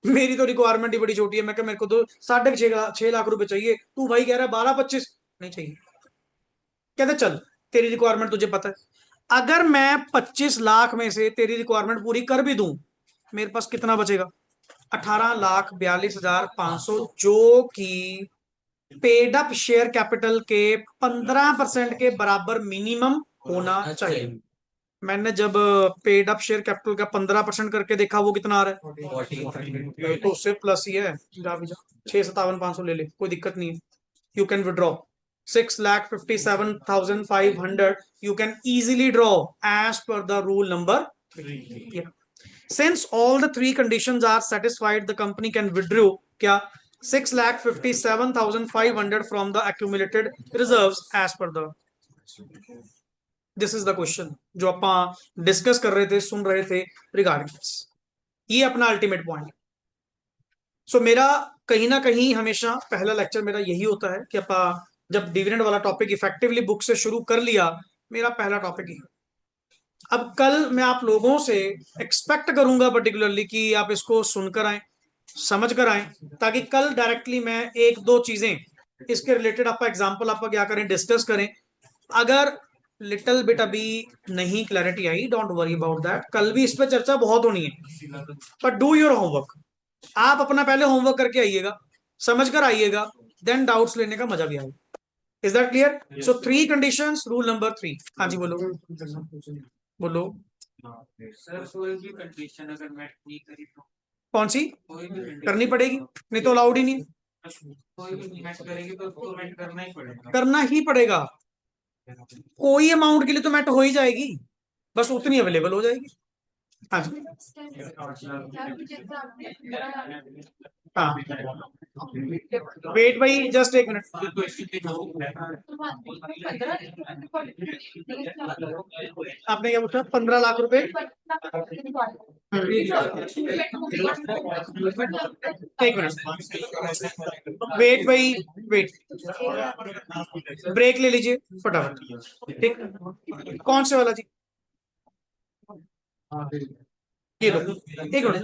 मेरी तो रिक्वायरमेंट ही बड़ी छोटी है, मैं मेरे को तो 6.5 लाख रुपए चाहिए, तू भाई कह रहा है 12,25 नहीं चाहिए। कहते चल तेरी रिक्वायरमेंट तुझे पता है, अगर मैं 25 लाख में से तेरी रिक्वायरमेंट पूरी कर भी दूं, मेरे पास कितना बचेगा? 18,42,500, जो कि पेड अप शेयर कैपिटल के 15% के बराबर मिनिमम होना चाहिए। मैंने जब पेड अप शेयर कैपिटल का 15% करके देखा, वो कितना आ रहा है? तो उससे प्लस ही है। जा भी जा, 6,57,500 ले ले, कोई दिक्कत नहीं है, you can withdraw. 6,57,500 you can easily draw as per the rule number 3. Yeah. Since all the three conditions are satisfied, the company can withdraw क्या 6,57,500 from the accumulated reserves as per the. This is the question जो ਆਪਾਂ discuss कर रहे थे, सुन रहे थे regarding this. ये अपना अल्टीमेट पॉइंट. सो मेरा कहीं ना कहीं हमेशा पहला लेक्चर मेरा यही होता है कि अपा जब डिविडेंड वाला टॉपिक इफेक्टिवली बुक से शुरू कर लिया, मेरा पहला टॉपिक ही. अब कल मैं आप लोगों से एक्सपेक्ट करूंगा पर्टिकुलरली कि आप इसको सुनकर आए, समझ कर आए, ताकि कल डायरेक्टली मैं एक दो चीजें इसके रिलेटेड आपका एग्जांपल आपका क्या करें, डिस्कस करें. अगर लिटिल बिट अभी नहीं clarity I, don't worry about that, कल भी इस पर चर्चा बहुत होनी है. But do your homework. आप अपना पहले होमवर्क करके आइएगा, समझ कर आइएगा, देन डाउट्स लेने का मजा भी आएगा. Is that clear? So 3 conditions, rule number 3. हाँ जी बोलो बोलो. सर कोई भी कंडीशन अगर मैच नहीं करी तो कौन सी कोई भी condition- करनी पड़ेगी? नहीं तो अलाउड ही नहीं. कोई भी मैच करेगी तो उसको मैच करना ही पड़ेगा. करना ही पड़ेगा. कोई अमाउंट के लिए तो मैट हो ही जाएगी, बस उतनी अवेलेबल हो जाएगी. हाँ जी. हाँ वेट भाई, जस्ट एक मिनट. आपने क्या पूछा? 15 लाख रुपए. एक मिनट वेट भाई, वेट. ब्रेक ले लीजिए फटाफट. ठीक, कौन से वाला जी? ये लो, एक मिनट.